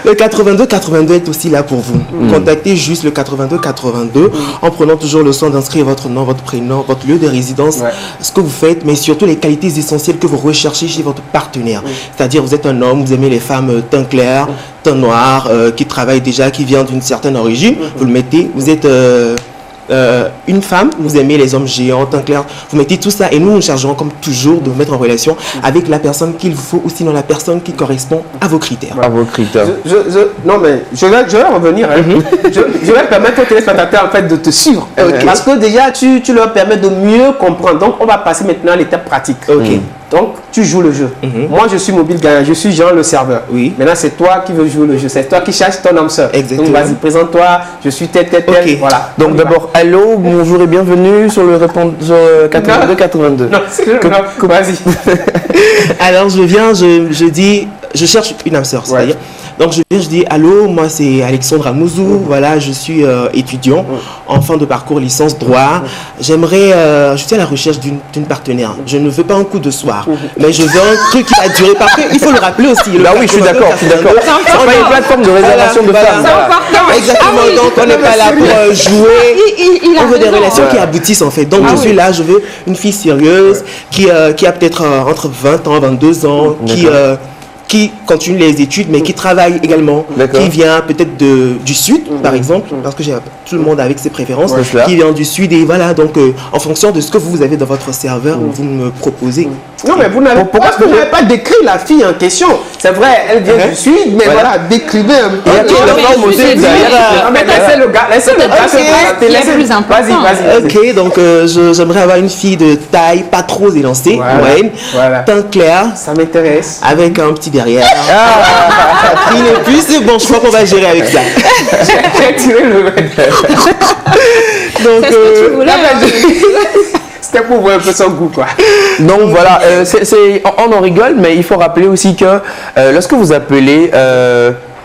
Le 82-82 est aussi là pour vous. Contactez juste le 82-82 en prenant toujours le soin d'inscrire votre nom, votre prénom, votre lieu de résidence, ce que vous faites, mais surtout les qualités essentielles que vous recherchez chez votre partenaire. C'est-à-dire, vous êtes un homme, vous aimez les femmes teint clair, teint noir, qui travaillent déjà, qui vient d'une certaine origine. Vous le mettez, vous êtes une femme, vous aimez les hommes géants, teint clair, vous mettez tout ça et nous nous chargerons comme toujours de vous mettre en relation avec la personne qu'il vous faut ou sinon la personne qui correspond à vos critères. À vos critères. Non mais je vais revenir. Je vais permettre aux téléspectateurs en fait de te suivre. Parce que déjà tu leur permets de mieux comprendre. Donc on va passer maintenant à l'étape pratique. Donc, tu joues le jeu. Moi, je suis mobile gagnant. Je suis Jean, le serveur. Maintenant, c'est toi qui veux jouer le jeu. C'est toi qui cherches ton âme sœur. Donc, vas-y, présente-toi. Je suis tel. Voilà. Donc, d'abord, allô, bonjour et bienvenue sur le 82-82. Non, vas-y. Alors, je viens, je dis, je cherche une âme sœur. C'est-à-dire, donc je dis allô, moi c'est Alexandre Amouzou, voilà, je suis étudiant en fin de parcours licence droit. J'aimerais, je suis à la recherche d'une partenaire. Je ne veux pas un coup de soir, mais je veux un truc qui va durer. Parce qu'il faut le rappeler aussi. Bah oui, je suis d'accord. C'est pas une plateforme de réservation de femmes. C'est important. Exactement. Donc on n'est pas là pour jouer. On veut des relations qui aboutissent en fait. Donc je suis là, je veux une fille sérieuse qui a peut-être entre 20 ans, 22 ans, qui continue les études, mais qui travaille également, qui vient peut-être du sud, par exemple, parce que j'ai tout le monde avec ses préférences, qui vient du sud, et voilà, donc en fonction de ce que vous avez dans votre serveur, vous me proposez. Non, mais pourquoi est-ce que vous n'avez pas décrit la fille en question? C'est vrai, elle vient du Sud, mais voilà, décrivez un peu. Il y a toute la forme aussi. Laissez le gars se présenter. Vas-y. Ok, donc j'aimerais avoir une fille de taille pas trop élancée, moyenne, teint clair. Ça m'intéresse. Avec un petit derrière. Il est plus, c'est bon, je crois qu'on va gérer avec ça. J'ai tiré le mec. Donc, c'est ce que tu voulais. C'était pour voir un peu son goût, quoi. Donc voilà, on en rigole, mais il faut rappeler aussi que lorsque vous appelez,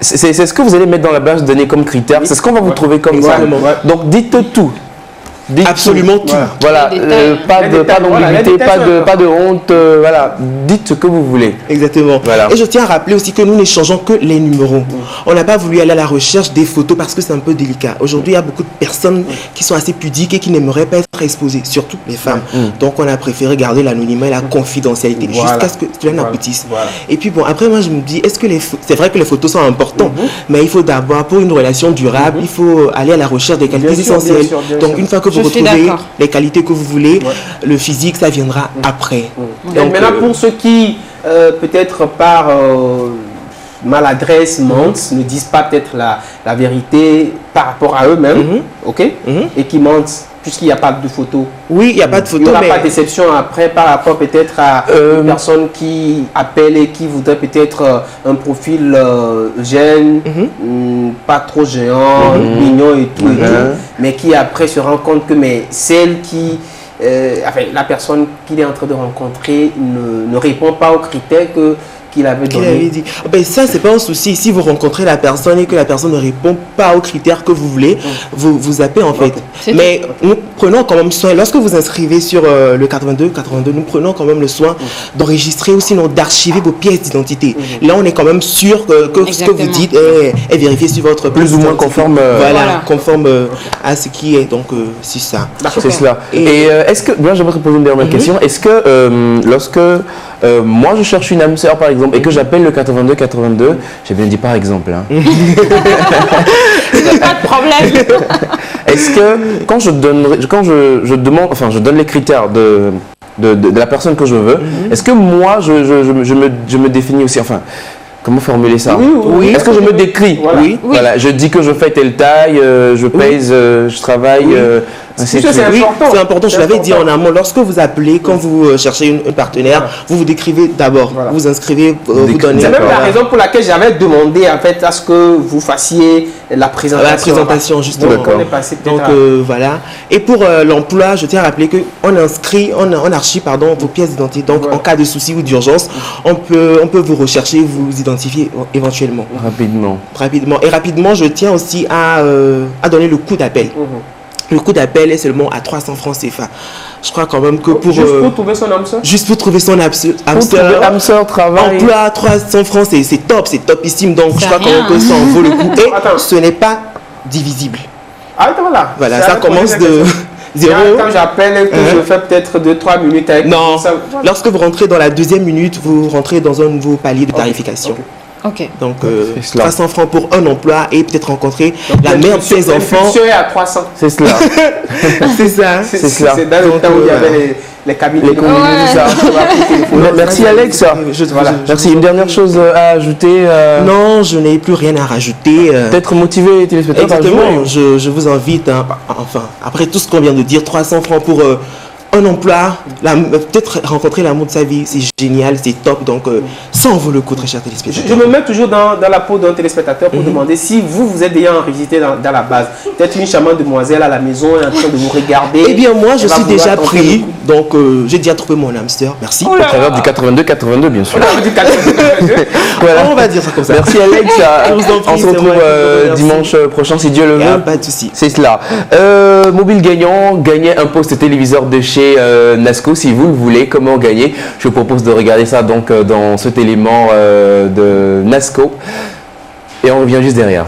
c'est ce que vous allez mettre dans la base de données comme critère, c'est ce qu'on va vous trouver comme ça. Donc dites tout. Dites absolument tout. Voilà, pas d'ambiguïté, pas de honte, voilà, dites ce que vous voulez. Exactement. Voilà. Et je tiens à rappeler aussi que nous n'échangeons que les numéros. On n'a pas voulu aller à la recherche des photos parce que c'est un peu délicat. Aujourd'hui, il y a beaucoup de personnes qui sont assez pudiques et qui n'aimeraient pas être exposées, surtout les femmes. Donc on a préféré garder l'anonymat et la confidentialité jusqu'à ce que cela n'aboutisse. Et puis bon, après moi je me dis, est-ce que c'est vrai que les photos sont importantes, mais il faut d'abord, pour une relation durable, il faut aller à la recherche des qualités essentielles. Donc une fois que vous retrouvez les qualités que vous voulez, le physique, ça viendra après. Donc maintenant, pour ceux qui, peut-être par maladresse, mentent, ne disent pas peut-être la vérité par rapport à eux-mêmes, ok, et qui mentent, puisqu'il n'y a pas de photos. Oui, il n'y a pas de photos. Il n'y aura pas de déception après par rapport peut-être à une personne qui appelle et qui voudrait peut-être un profil jeune, pas trop géant, mignon et tout, mais qui après se rend compte que celle qui, la personne qu'il est en train de rencontrer ne répond pas aux critères qu'il avait donné. Dit. Ben ça, c'est pas un souci. Si vous rencontrez la personne et que la personne ne répond pas aux critères que vous voulez, vous zappez en fait. Mais nous prenons quand même soin, lorsque vous inscrivez sur le 82, nous prenons quand même le soin d'enregistrer ou sinon d'archiver vos pièces d'identité. Là, on est quand même sûr que ce que vous dites est vérifié sur votre plus ou moins conforme. Conforme à ce qui est. Donc, c'est ça. C'est cela. Et est-ce que, bien, j'aimerais te poser une dernière question. Est-ce que lorsque moi je cherche une âme sœur par exemple et que j'appelle le 82, j'ai bien dit par exemple. Pas de problème. Est-ce que quand je demande, enfin je donne les critères de la personne que je veux, est-ce que moi je me définis aussi, enfin comment formuler ça? Oui. Est-ce que je me décris? Oui. Voilà, je dis que je fais telle taille, je pèse, je travaille. C'est important, je l'avais dit en amont. Lorsque vous appelez, quand vous cherchez un partenaire, vous décrivez d'abord, vous inscrivez, vous donnez. C'est même la raison pour laquelle j'avais demandé en fait à ce que vous fassiez la présentation. La présentation, justement. Donc voilà. Et pour l'emploi, je tiens à rappeler qu'on inscrit, on archive vos pièces d'identité. Donc en cas de souci ou d'urgence, on peut vous rechercher, vous identifier éventuellement. Rapidement. Et rapidement, je tiens aussi à donner le coût d'appel. Le coût d'appel est seulement à 300 francs CFA. Je crois quand même que pour... Juste pour trouver son âme sœur. Juste pour trouver son âme sœur, travail. Emploi, 300 francs, c'est topissime. Donc je crois quand même que ça en vaut le coup. Et ce n'est pas divisible. Voilà, ça commence de... 0. Quand j'appelle, je fais peut-être 2-3 minutes avec... Non, lorsque vous rentrez dans la deuxième minute, vous rentrez dans un nouveau palier de tarification. Donc 300 francs pour un emploi et peut-être rencontrer la mère de ses enfants. À 300. C'est cela. C'est ça. C'est dans le temps où il y avait les cabines. Merci Alex. Merci. Une dernière chose à ajouter? Non, je n'ai plus rien à rajouter. Peut-être motiver les téléspectateurs. Exactement. Je vous invite, enfin, après tout ce qu'on vient de dire, 300 francs pour un emploi, peut-être rencontrer l'amour de sa vie, c'est génial, c'est top. Donc, ça en vaut le coup, très cher téléspectateur. Je me mets toujours dans la peau d'un téléspectateur pour demander si vous êtes déjà enregistré dans la base. Peut-être une charmante demoiselle à la maison est en train de vous regarder. Eh bien, moi, je suis déjà pris. Donc, j'ai déjà trouvé mon âme sœur. Merci. Au travers du 82, bien sûr. Voilà. On va dire ça comme ça. Merci Alex. On se retrouve dimanche prochain, si Dieu le veut. Pas de souci. C'est cela. Mobile gagnant, gagnez un poste téléviseur de chez Nasco si vous le voulez. Comment gagner? Je vous propose de regarder ça donc dans cet élément de Nasco et on revient juste derrière.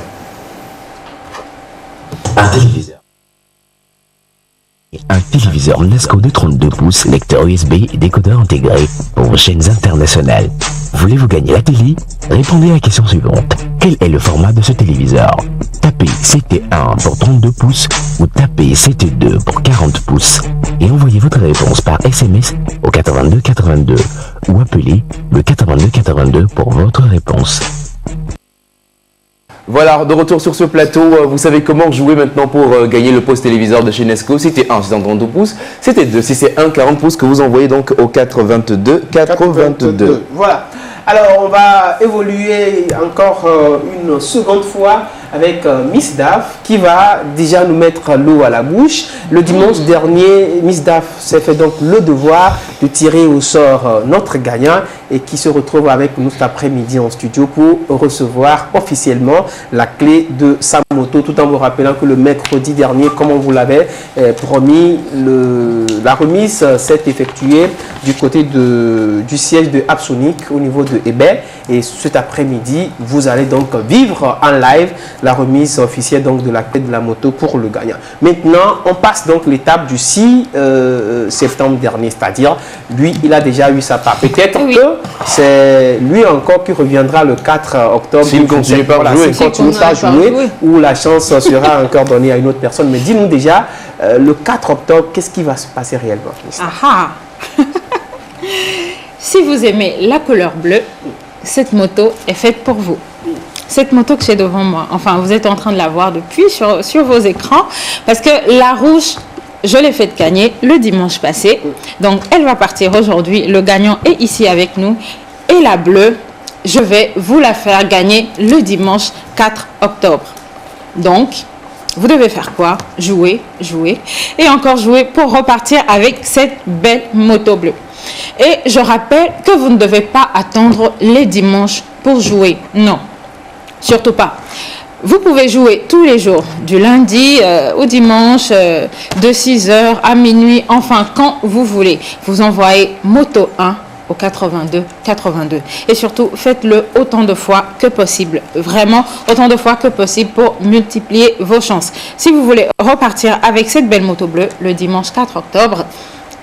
Un téléviseur Nasco de 32 pouces, lecteur USB et décodeur intégré pour chaînes internationales. Voulez-vous gagner la télé? Répondez à la question suivante. Quel est le format de ce téléviseur? tapez CT1 pour 32 pouces ou tapez CT2 pour 40 pouces et envoyez votre réponse par SMS au 82 82 ou appelez le 82 82 pour votre réponse. Voilà, de retour sur ce plateau, vous savez comment jouer maintenant pour gagner le poste téléviseur de chez Nesco. C'était 1, c'est en 32 pouces, c'était 2, si c'est 1, 40 pouces que vous envoyez donc au 82 82. Voilà. Alors, on va évoluer encore une seconde fois avec Miss Daf qui va déjà nous mettre l'eau à la bouche. Le dimanche dernier, Miss Daf s'est fait donc le devoir de tirer au sort notre gagnant et qui se retrouve avec nous cet après-midi en studio pour recevoir officiellement la clé de sa moto, tout en vous rappelant que le mercredi dernier, comme on vous l'avait promis, la remise s'est effectuée du côté du siège de Apsonic au niveau de Hébert. Et cet après-midi, vous allez donc vivre en live la remise officielle donc de la clé de la moto pour le gagnant. Maintenant, on passe donc l'étape du 6 septembre dernier, c'est-à-dire, lui, il a déjà eu sa part. Peut-être que c'est lui encore qui reviendra le 4 octobre. S'il continue pas à jouer. S'il continue pas à jouer, ou la chance sera encore donnée à une autre personne. Mais dis-nous déjà, le 4 octobre, qu'est-ce qui va se passer réellement? Si vous aimez la couleur bleue, cette moto est faite pour vous. Cette moto que j'ai devant moi, enfin vous êtes en train de la voir depuis sur vos écrans, parce que la rouge, je l'ai fait gagner le dimanche passé. Donc elle va partir aujourd'hui, le gagnant est ici avec nous. Et la bleue, je vais vous la faire gagner le dimanche 4 octobre. Donc, vous devez faire quoi? Jouer, jouer et encore jouer pour repartir avec cette belle moto bleue. Et je rappelle que vous ne devez pas attendre les dimanches pour jouer. Non, surtout pas. Vous pouvez jouer tous les jours, du lundi au dimanche, de 6h à minuit, enfin quand vous voulez. Vous envoyez moto 1 au 82 82 et surtout faites-le autant de fois que possible, vraiment autant de fois que possible pour multiplier vos chances. Si vous voulez repartir avec cette belle moto bleue le dimanche 4 octobre,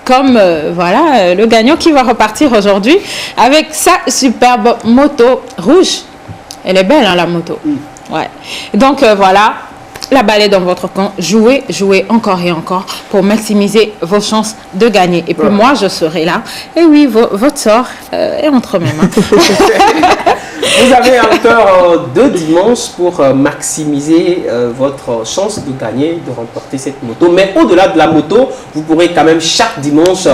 comme voilà le gagnant qui va repartir aujourd'hui avec sa superbe moto rouge. Elle est belle, hein, la moto. Ouais. Donc voilà, la balle est dans votre camp. Jouez, jouez encore et encore pour maximiser vos chances de gagner. Et puis moi, je serai là. Et oui, votre sort est entre mes mains. Vous avez encore 2 dimanches pour maximiser votre chance de gagner, de remporter cette moto. Mais au-delà de la moto, vous pourrez quand même chaque dimanche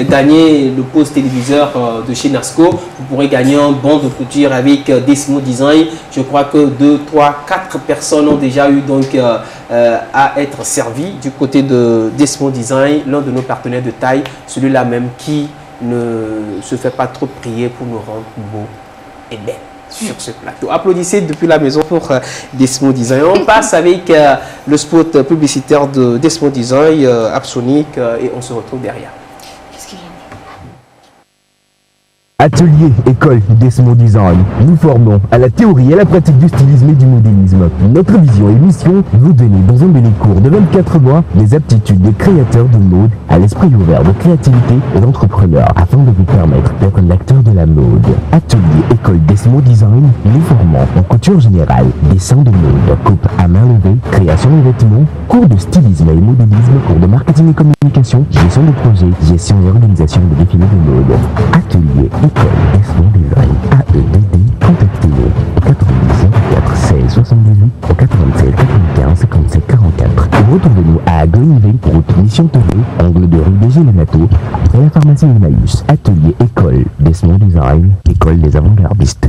gagner le poste téléviseur de chez Nasco. Vous pourrez gagner un bon de couture avec Desmo Design. Je crois que 2, 3, 4 personnes ont déjà eu donc à être servies du côté de Desmo Design, l'un de nos partenaires de taille, celui-là même qui ne se fait pas trop prier pour nous rendre beaux et belles sur ce plateau. Applaudissez depuis la maison pour Desmo Design. On passe avec le spot publicitaire de Desmo Design, Apsonic, et on se retrouve derrière. Atelier, école, Desmo Design. Nous formons à la théorie et à la pratique du stylisme et du modélisme. Notre vision et mission, vous donner dans un délai court de 24 mois les aptitudes des créateurs de mode à l'esprit ouvert de créativité et d'entrepreneur afin de vous permettre d'être l'acteur de la mode. Atelier, école, Desmo Design. Nous formons en couture générale, dessin de mode, coupe à main levée, création de vêtements, cours de stylisme et modélisme, cours de marketing et communication, gestion de projet, gestion et organisation de défilés de mode. Atelier, Desmo Design, AEDD, contactez-nous au 90 04 16 78 au 87 95 57 44 ou retrouvez-nous à Goinville, route Mission TV, angle de rue des Gélénato, après la pharmacie Emmaüs. Atelier école Desmo Design, école des avant-gardistes.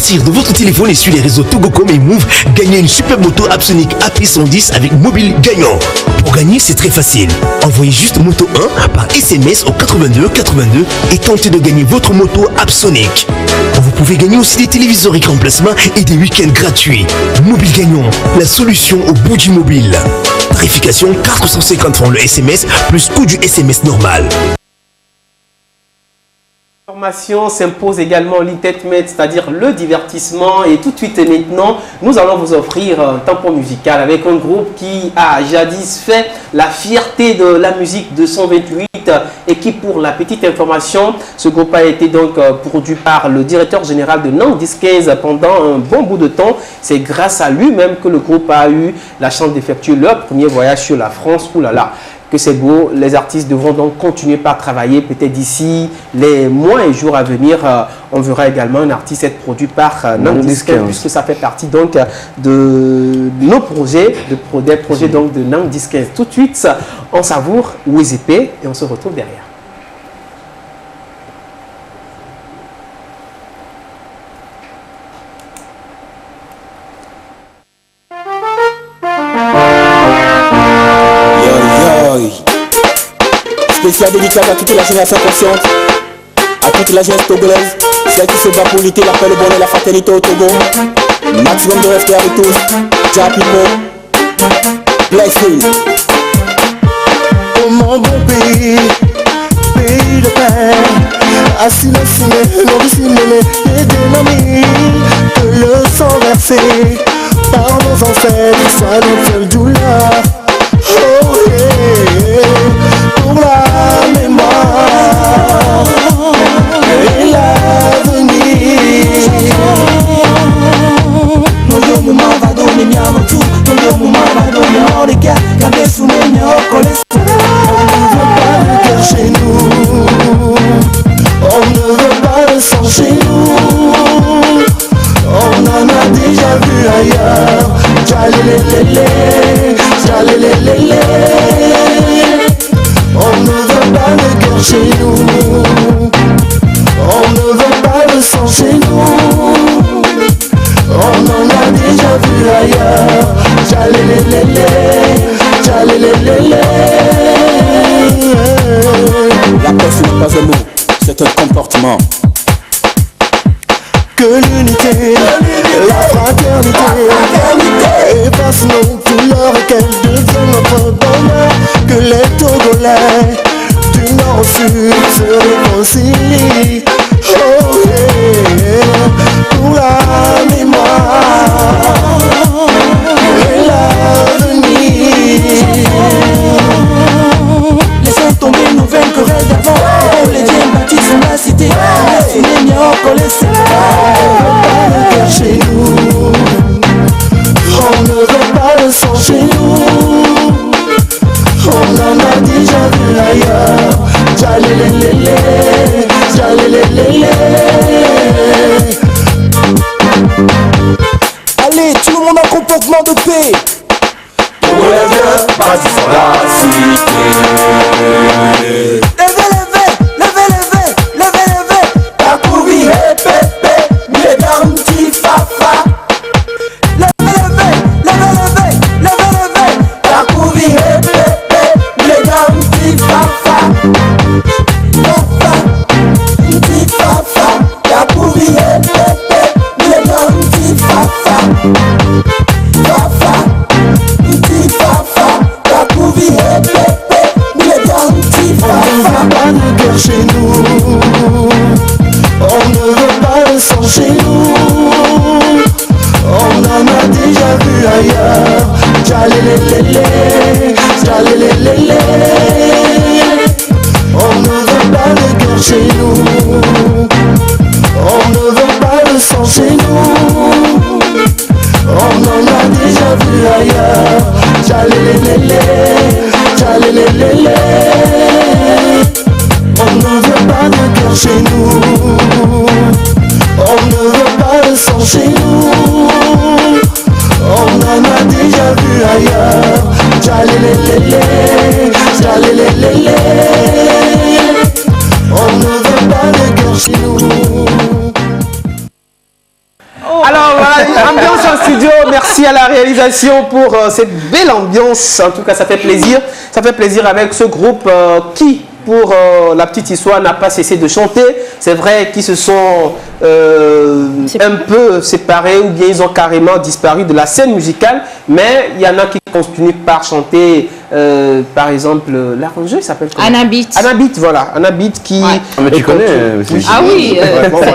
partir de votre téléphone et sur les réseaux Togocom et Move, gagnez une super moto Apsonic AP110 avec mobile gagnant. Pour gagner, c'est très facile. Envoyez juste moto 1 par SMS au 82 82 et tentez de gagner votre moto Apsonic. Vous pouvez gagner aussi des téléviseurs écran plasma et des week-ends gratuits. Mobile gagnant, la solution au bout du mobile. Tarification 450 francs le SMS plus coût du SMS normal. L'information s'impose également l'entertainment, c'est-à-dire le divertissement. Et tout de suite et maintenant, nous allons vous offrir un tampon musical avec un groupe qui a jadis fait la fierté de la musique de 128 et qui, pour la petite information, ce groupe a été donc produit par le directeur général de Nantes 10-15 pendant un bon bout de temps. C'est grâce à lui-même que le groupe a eu la chance d'effectuer leur premier voyage sur la France. Ouh là là, que c'est beau. Les artistes devront donc continuer par travailler. Peut-être d'ici les mois et jours à venir, on verra également un artiste être produit par Nantes 10-15, puisque ça fait partie donc de nos projets, des projets donc de Nantes 10-15. Tout de suite, on savoure WZP et on se retrouve derrière. Spécial dédicace à toute la génération consciente, à toute la jeunesse togolaise, celle qui se bat pour lutter la paix, le bonheur, la fraternité au Togo. Maximum de respect à vous tous. Ciao people. Blessing. Oh mon bon pays, pays de paix, assis le ciné, non dissimulé, et dénommé, que le sang versé par nos ancêtres soit notre seule douleur. Oh yeah, pour la mémoire et l'avenir. Nos moments va donner bien en tout, nos moments va donner en les gars, quand les souvenirs connaissent. Chez nous, on ne veut pas le sang chez nous. On en a déjà vu ailleurs. Jalélélélé, jalélélélé. On ne veut pas de guerre chez nous. On ne veut pas de sang chez nous. On en a déjà vu ailleurs. Jalélélélé, jalélélélé. La paix ce n'est pas un mot, c'est un comportement. Que l'unité, la fraternité, efface-nous tout l'or et qu'elle devienne notre bonheur. Que les Togolais du nord au sud se réconcilient. Oh yeah, pour la mémoire et l'avenir. Laissons tomber nos vaines querelles d'avant. Oh, les dieux bâtissent la cité. Les souvenirs encore les chez nous, on ne veut pas le sang chez nous. On en a déjà vu ailleurs. Jalélélélé, jalélélélé. Allez, tout le monde en comportement de paix. Pour les vieux, bâtissons la cité. Levez, levez, levez, levez, levez, levez. Takoubi et Pépé, mesdames, petits fafa. Levez, levez, levez, levez, levez, levez. Takoubi et Pépé, mesdames, petits fafa. Fafa, petits fafa. Merci à la réalisation pour cette belle ambiance. En tout cas, ça fait plaisir. Ça fait plaisir avec ce groupe qui, pour la petite histoire, n'a pas cessé de chanter. C'est vrai qu'ils se sont un peu séparés ou bien ils ont carrément disparu de la scène musicale. Mais il y en a qui continuent par chanter. Par exemple, l'arrangeur, il s'appelle comment? Anabit. Anabit, voilà. Anabit qui... Ah, mais tu connais oui. Ah oui,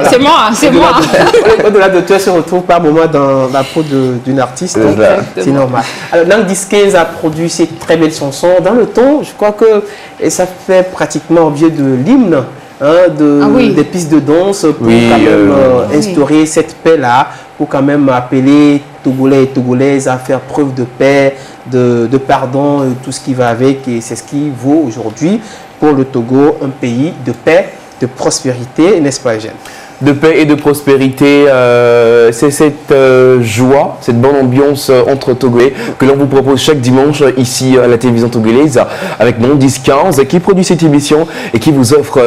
c'est moi, c'est moi. Au-delà de toi, se retrouve par moment dans la peau d'une artiste. C'est normal. Alors, Nang 1015 a produit ces très belles chansons dans le ton. Je crois que et ça fait pratiquement vieux de l'hymne. Des pistes de danse pour quand même instaurer cette paix-là, pour quand même appeler Togolais et Togolaises à faire preuve de paix, de pardon, tout ce qui va avec. Et c'est ce qui vaut aujourd'hui pour le Togo, un pays de paix, de prospérité, n'est-ce pas, Eugène? De paix et de prospérité, c'est cette joie, cette bonne ambiance entre Togolais que l'on vous propose chaque dimanche ici à la télévision togolaise avec Mon 10-15 qui produit cette émission et qui vous offre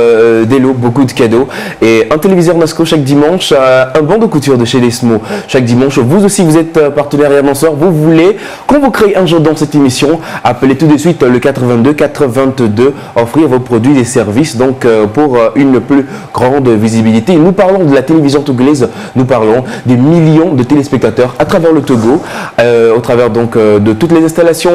des lots, beaucoup de cadeaux et un téléviseur Nasco chaque dimanche, un banc de couture de chez Desmo chaque dimanche. Vous aussi vous êtes partenaire et annonceur, vous voulez qu'on vous crée un jour dans cette émission, appelez tout de suite le 82 422, offrir vos produits et services donc pour une plus grande visibilité. Nous parlons de la télévision togolaise, nous parlons des millions de téléspectateurs à travers le Togo, au travers donc de toutes les installations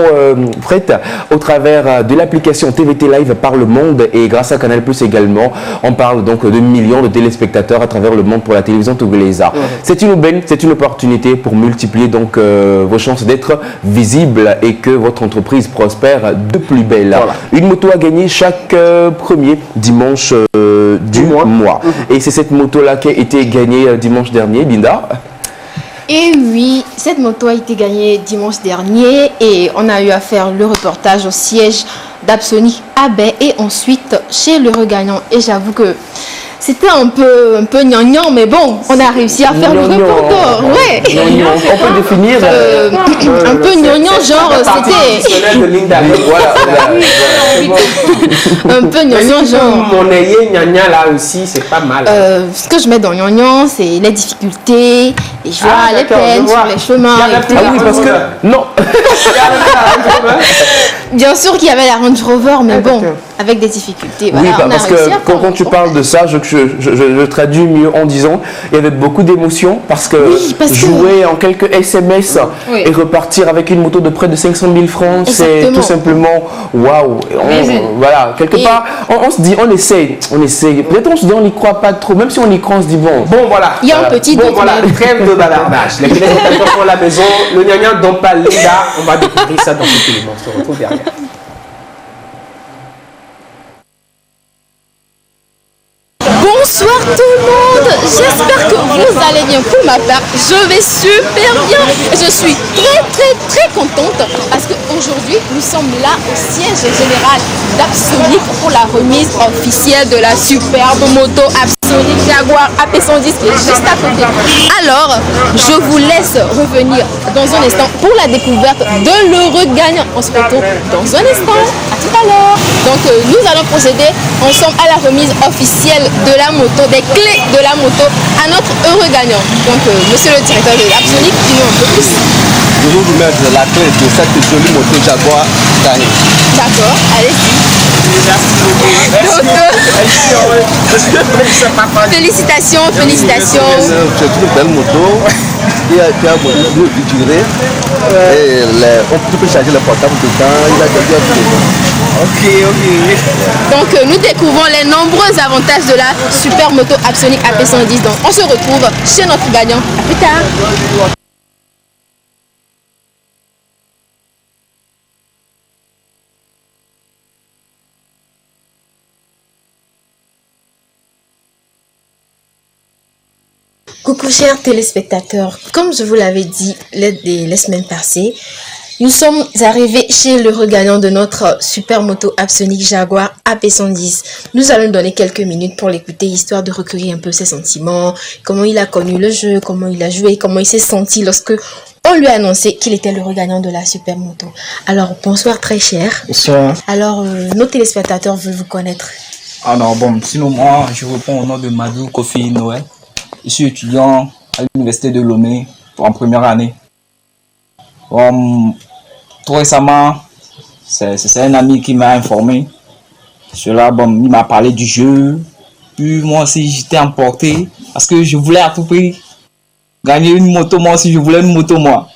prêtes, au travers de l'application TVT Live par le monde et grâce à Canal Plus également. On parle donc de millions de téléspectateurs à travers le monde pour la télévision togolaise. C'est une aubaine, c'est une opportunité pour multiplier donc vos chances d'être visible et que votre entreprise prospère de plus belle. Voilà. Une moto à gagner chaque premier dimanche du mois. Et c'est cette moto-là qui a été gagnée dimanche dernier, Linda. Et oui, cette moto a été gagnée dimanche dernier et on a eu à faire le reportage au siège d'Absonic à Baie et ensuite chez le regagnant. Et j'avoue que c'était un peu gnangnan, mais bon, on a réussi à faire le reportage. Ouais. On peut définir un peu gnangnan, genre c'était un peu gnangnan, genre. Mon ayé gnangnan là aussi, c'est pas mal. Ce que je mets dans gnangnan, c'est les difficultés, les joies, les peines sur les chemins. Ah oui, parce que non. Bien sûr qu'il y avait la Range Rover, mais bon, avec des difficultés. Oui, voilà, parce que quand tu parles de ça, je traduis mieux en disant il y avait beaucoup d'émotions parce que jouer en quelques SMS et repartir avec une moto de près de 500 000 francs, c'est tout simplement waouh. Voilà, quelque part, on se dit, on essaye. Peut-être on se dit, on n'y croit pas trop, même si on y croit, on se dit bon. Bon, voilà. Il y a un petit bon, voilà, trêve de bavardage. Les téléspectateurs sont à la maison, le gnangnan dont parle Linda, on va découvrir ça dans cette émission. On se retrouve derrière. Bonsoir tout le monde, j'espère que vous allez bien. Pour ma part, je vais super bien et je suis très contente parce qu'aujourd'hui nous sommes là au siège général d'Absonic pour la remise officielle de la superbe moto Absonic Jaguar AP110 qui est juste à côté. Alors, je vous laisse revenir dans un instant pour la découverte de l'heureux gagnant. On se retrouve dans un instant, à tout à l'heure. Donc nous allons procéder ensemble à la remise officielle de la moto, des clés de la moto à notre heureux gagnant. Donc monsieur le directeur de Absonic, dis-nous un peu plus. Je vais vous mettre la clé de cette jolie moto Jaguar gagnée. D'accord, allez-y. Félicitations. C'est une belle moto qui a beaucoup duré. Et tu peux charger le portable dedans, il a déjà fait. Ok. Donc nous découvrons les nombreux avantages de la super moto Absonic AP110. Donc on se retrouve chez notre gagnant. À plus tard. Coucou chers téléspectateurs, comme je vous l'avais dit les semaines passées, nous sommes arrivés chez le regagnant de notre super moto Absonic Jaguar AP110. Nous allons donner quelques minutes pour l'écouter, histoire de recueillir un peu ses sentiments, comment il a connu le jeu, comment il a joué, comment il s'est senti lorsque on lui a annoncé qu'il était le regagnant de la super moto. Alors bonsoir très cher. Bonsoir. Alors nos téléspectateurs veulent vous connaître. Alors bon, sinon moi je réponds au nom de Madou Kofi Noël. Je suis étudiant à l'université de Lomé en première année. Tout récemment, c'est un ami qui m'a informé. Cela, il m'a parlé du jeu. Puis moi aussi, j'étais emporté parce que je voulais à tout prix gagner une moto. Moi aussi, je voulais une moto, moi.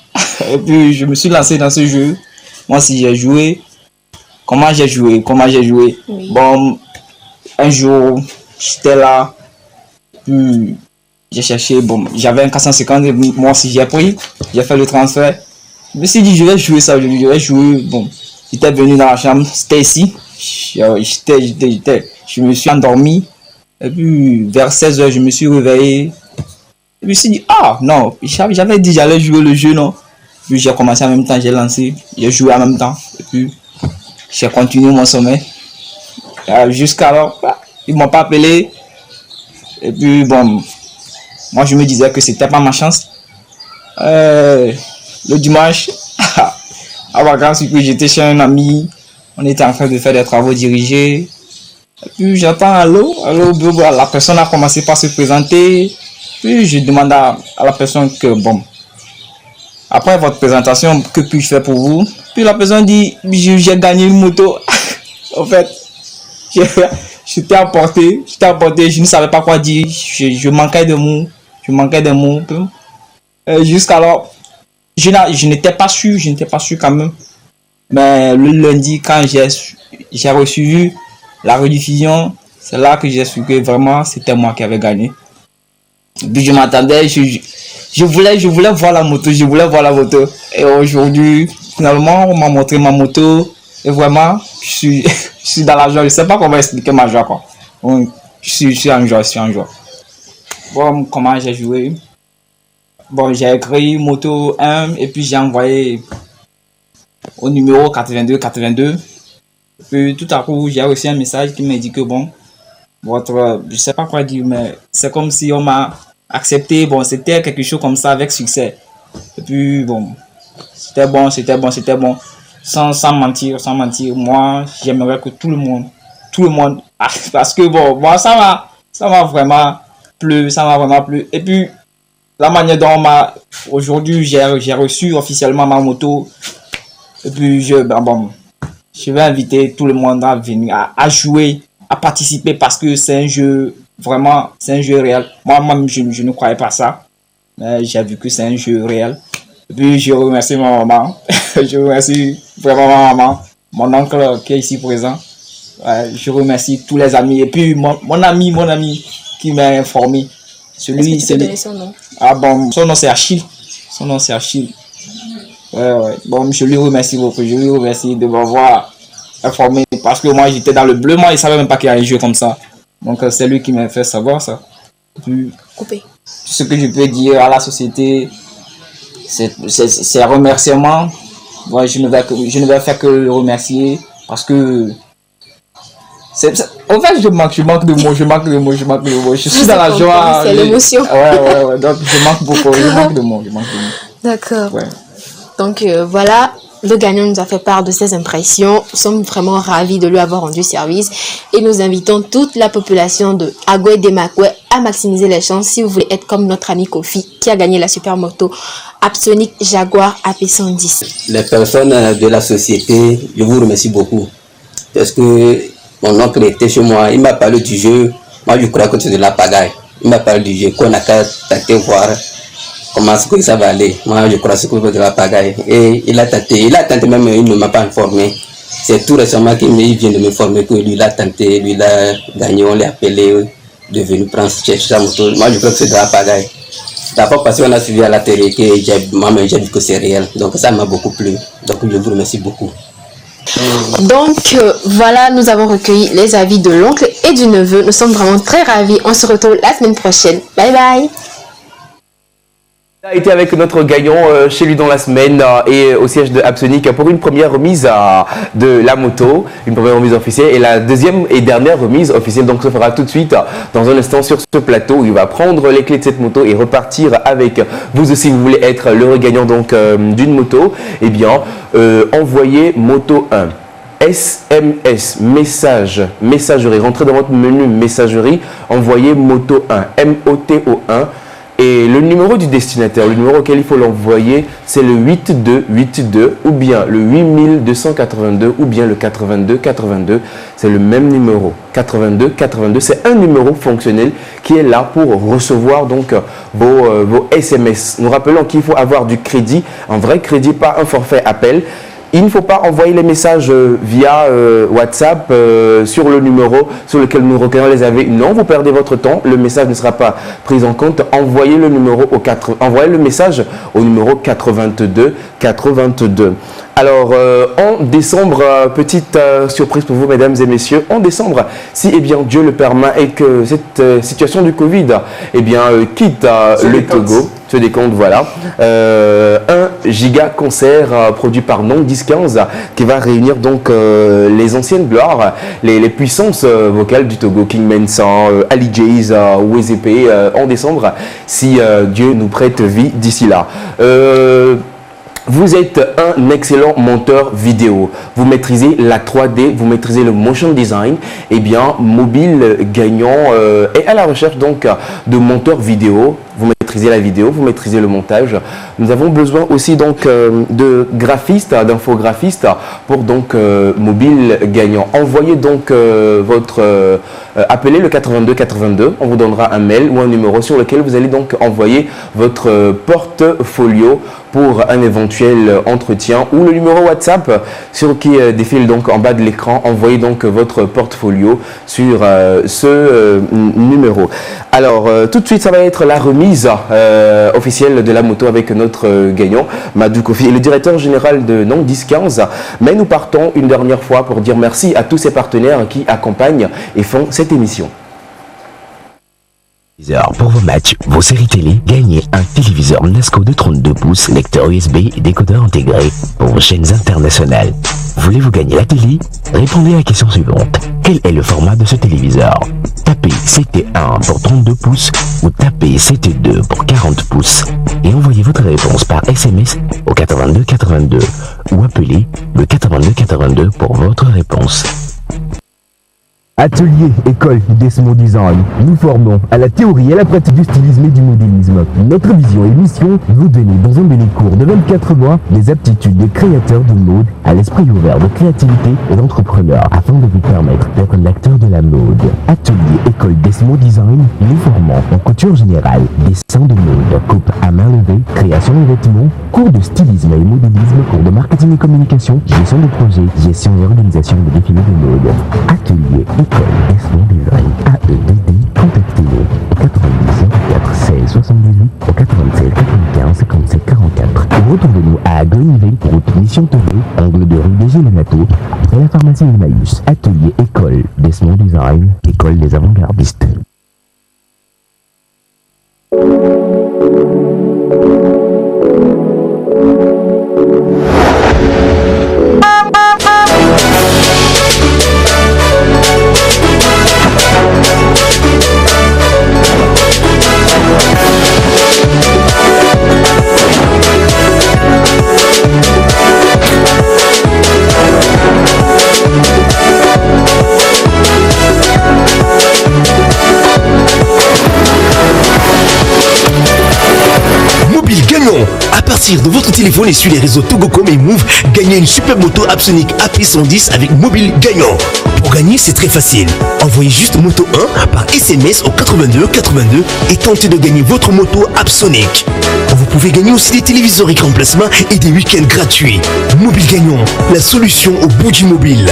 Et puis, je me suis lancé dans ce jeu. Moi aussi, j'ai joué. Comment j'ai joué? Oui. Bon, un jour, j'étais là. Puis, j'ai cherché. Bon, j'avais un 450. Moi aussi, j'ai pris. J'ai fait le transfert. Je me suis dit, je vais jouer ça. Je vais jouer. Bon, j'étais venu dans la chambre. C'était ici. Je me suis endormi. Et puis, vers 16h, je me suis réveillé. Je me suis dit, ah non, j'avais dit j'allais jouer le jeu, non? Puis j'ai commencé en même temps, j'ai lancé, j'ai joué en même temps. Et puis, j'ai continué mon sommeil. Jusqu'alors, ils ne m'ont pas appelé. Et puis, bon, moi je me disais que c'était pas ma chance. Le dimanche, à vacances, j'étais chez un ami. On était en train de faire des travaux dirigés. Et puis j'entends allô, la personne a commencé par se présenter. Puis je demande à la personne que, bon, après votre présentation, que puis-je faire pour vous? Puis la personne dit, j'ai gagné une moto. En fait, j'étais emporté, je ne savais pas quoi dire, je manquais de mots, jusqu'alors, je n'étais pas sûr quand même. Mais le lundi, quand j'ai reçu la rediffusion, c'est là que j'ai su que vraiment c'était moi qui avais gagné. Et puis je m'attendais, je voulais voir la moto, Et aujourd'hui, finalement, on m'a montré ma moto. Et vraiment, je suis dans la joie. Je ne sais pas comment expliquer ma joie, quoi. Je suis en joie. Bon, comment j'ai joué? Bon, j'ai écrit moto 1 et puis j'ai envoyé au numéro 82. Puis tout à coup, j'ai reçu un message qui m'a dit que bon, je sais pas quoi dire, mais c'est comme si on m'a accepté. Bon, c'était quelque chose comme ça avec succès. Et puis bon, c'était bon. Sans mentir, moi, j'aimerais que tout le monde, parce que bon, moi, ça m'a vraiment plu. Et puis, la manière dont aujourd'hui, j'ai reçu officiellement ma moto. Et puis, je vais inviter tout le monde à venir, à jouer, à participer parce que c'est un jeu, vraiment, c'est un jeu réel. Moi-même, je ne croyais pas ça. Mais j'ai vu que c'est un jeu réel. Et puis, je remercie ma maman. Je remercie vraiment ma maman, mon oncle qui est ici présent. Je remercie tous les amis. Et puis, mon ami qui m'a informé. Est-ce que tu peux donner son nom? Ah bon, son nom c'est Achille. Ouais. Bon, je lui remercie beaucoup. Je lui remercie de m'avoir informé. Parce que moi, j'étais dans le bleu. Moi, il ne savait même pas qu'il y a un jeu comme ça. Donc, c'est lui qui m'a fait savoir ça. Puis, ce que je peux dire à la société, c'est un remerciement. Ouais, je ne vais faire que le remercier. Parce que... En fait, je manque de mots. Je suis dans la joie. C'est l'émotion. Ouais. Donc, je manque beaucoup. Je manque de mots. D'accord. Ouais. Donc, voilà. Le gagnant nous a fait part de ses impressions. Nous sommes vraiment ravis de lui avoir rendu service. Et nous invitons toute la population de Agoué Demakoué à maximiser les chances si vous voulez être comme notre ami Kofi qui a gagné la super moto Apsonic Jaguar AP110. Les personnes de la société, je vous remercie beaucoup. Parce que mon oncle était chez moi, il m'a parlé du jeu. Moi, je crois que c'est de la pagaille. Il m'a parlé du jeu, qu'on a qu'à tenter voir comment est-ce que ça va aller. Moi, je crois que c'est de la pagaille. Et il a tenté même, il ne m'a pas informé. C'est tout récemment qu'il vient de m'informer que lui, il a tenté, lui, il a gagné, on l'a appelé, de venir prendre sa moto. Moi, je crois que c'est de la pagaille. D'abord parce qu'on a suivi à la télé que moi-même, j'ai vu que c'est réel. Donc, ça m'a beaucoup plu. Donc, je vous remercie beaucoup. Donc voilà, nous avons recueilli les avis de l'oncle et du neveu. Nous sommes vraiment très ravis. On se retrouve la semaine prochaine. Bye bye. Il a été avec notre gagnant chez lui dans la semaine et au siège de Apsonic pour une première remise de la moto, une première remise officielle et la deuxième et dernière remise officielle. Donc, se fera tout de suite dans un instant sur ce plateau où il va prendre les clés de cette moto et repartir avec vous aussi. Vous voulez être le gagnant donc d'une moto, eh bien, envoyez moto 1. SMS, messagerie, rentrez dans votre menu messagerie, envoyez moto 1, MOTO 1. Et le numéro du destinataire, le numéro auquel il faut l'envoyer, c'est le 8282 ou bien le 8282 ou bien le 8282. C'est le même numéro, 8282. C'est un numéro fonctionnel qui est là pour recevoir donc vos SMS. Nous rappelons qu'il faut avoir du crédit, un vrai crédit, pas un forfait appel. Il ne faut pas envoyer les messages via WhatsApp sur le numéro sur lequel nous recueillons les avis. Non, vous perdez votre temps. Le message ne sera pas pris en compte. Envoyez le message au numéro 8282. Alors, en décembre, petite surprise pour vous, mesdames et messieurs, en décembre, si bien Dieu le permet et que cette situation du Covid quitte le Togo, se décompte, voilà, un giga concert produit par Non 1015 qui va réunir donc les anciennes gloires, les puissances vocales du Togo, King Mensa, Ali Jays, Wezepe, en décembre, si Dieu nous prête vie d'ici là. Vous êtes un excellent monteur vidéo, vous maîtrisez la 3D, vous maîtrisez le motion design, Mobile Gagnant est à la recherche donc de monteurs vidéo. Vous maîtrisez la vidéo, vous maîtrisez le montage. Nous avons besoin aussi donc de graphistes, d'infographistes pour donc Mobile Gagnant. Envoyez donc appelez le 8282, on vous donnera un mail ou un numéro sur lequel vous allez donc envoyer votre portfolio pour un éventuel entretien ou le numéro WhatsApp qui défile donc en bas de l'écran. Envoyez donc votre portfolio sur ce numéro. Alors tout de suite, ça va être la remise officielle de la moto avec notre gagnant Madou Kofi et le directeur général de Non 1015. Mais nous partons une dernière fois pour dire merci à tous ces partenaires qui accompagnent et font cette émission. Pour vos matchs, vos séries télé, gagnez un téléviseur Nasco de 32 pouces, lecteur USB et décodeur intégré pour vos chaînes internationales. Voulez-vous gagner la télé? Répondez à la question suivante. Quel est le format de ce téléviseur? Tapez CT1 pour 32 pouces ou tapez CT2 pour 40 pouces et envoyez votre réponse par SMS au 8282 ou appelez le 8282 pour votre réponse. Atelier, école Desmo Design. Nous formons à la théorie et à la pratique du stylisme et du modélisme. Notre vision et mission, vous donner dans un mini cours de 24 mois des aptitudes de créateur de mode à l'esprit ouvert de créativité et d'entrepreneur afin de vous permettre d'être l'acteur de la mode. Atelier, école Desmo Design. Nous formons en couture générale, dessin de mode, coupe à main levée, création de vêtements, cours de stylisme et modélisme, cours de marketing et communication, gestion de projet, gestion et organisation de défilés de mode. Atelier, école Desmo Design, AEDD, contactez-nous au 90 04 16 78 au 96 95 57 44 ou retrouvez-nous à Greenville, route Mission Togo, angle de rue des Gélénato, après la pharmacie Emmaüs. Atelier école Desmo Design, école des avant-gardistes. À partir de votre téléphone et sur les réseaux Togocom et Move, gagnez une super moto Absolic AP110 avec Mobile Gagnant. Pour gagner, c'est très facile. Envoyez juste moto 1 par SMS au 8282 et tentez de gagner votre moto Absolic. Vous pouvez gagner aussi des téléviseurs écran placement et des week-ends gratuits. Mobile Gagnant, la solution au bout du mobile.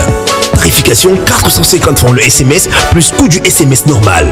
Tarification 450 francs le SMS plus coût du SMS normal.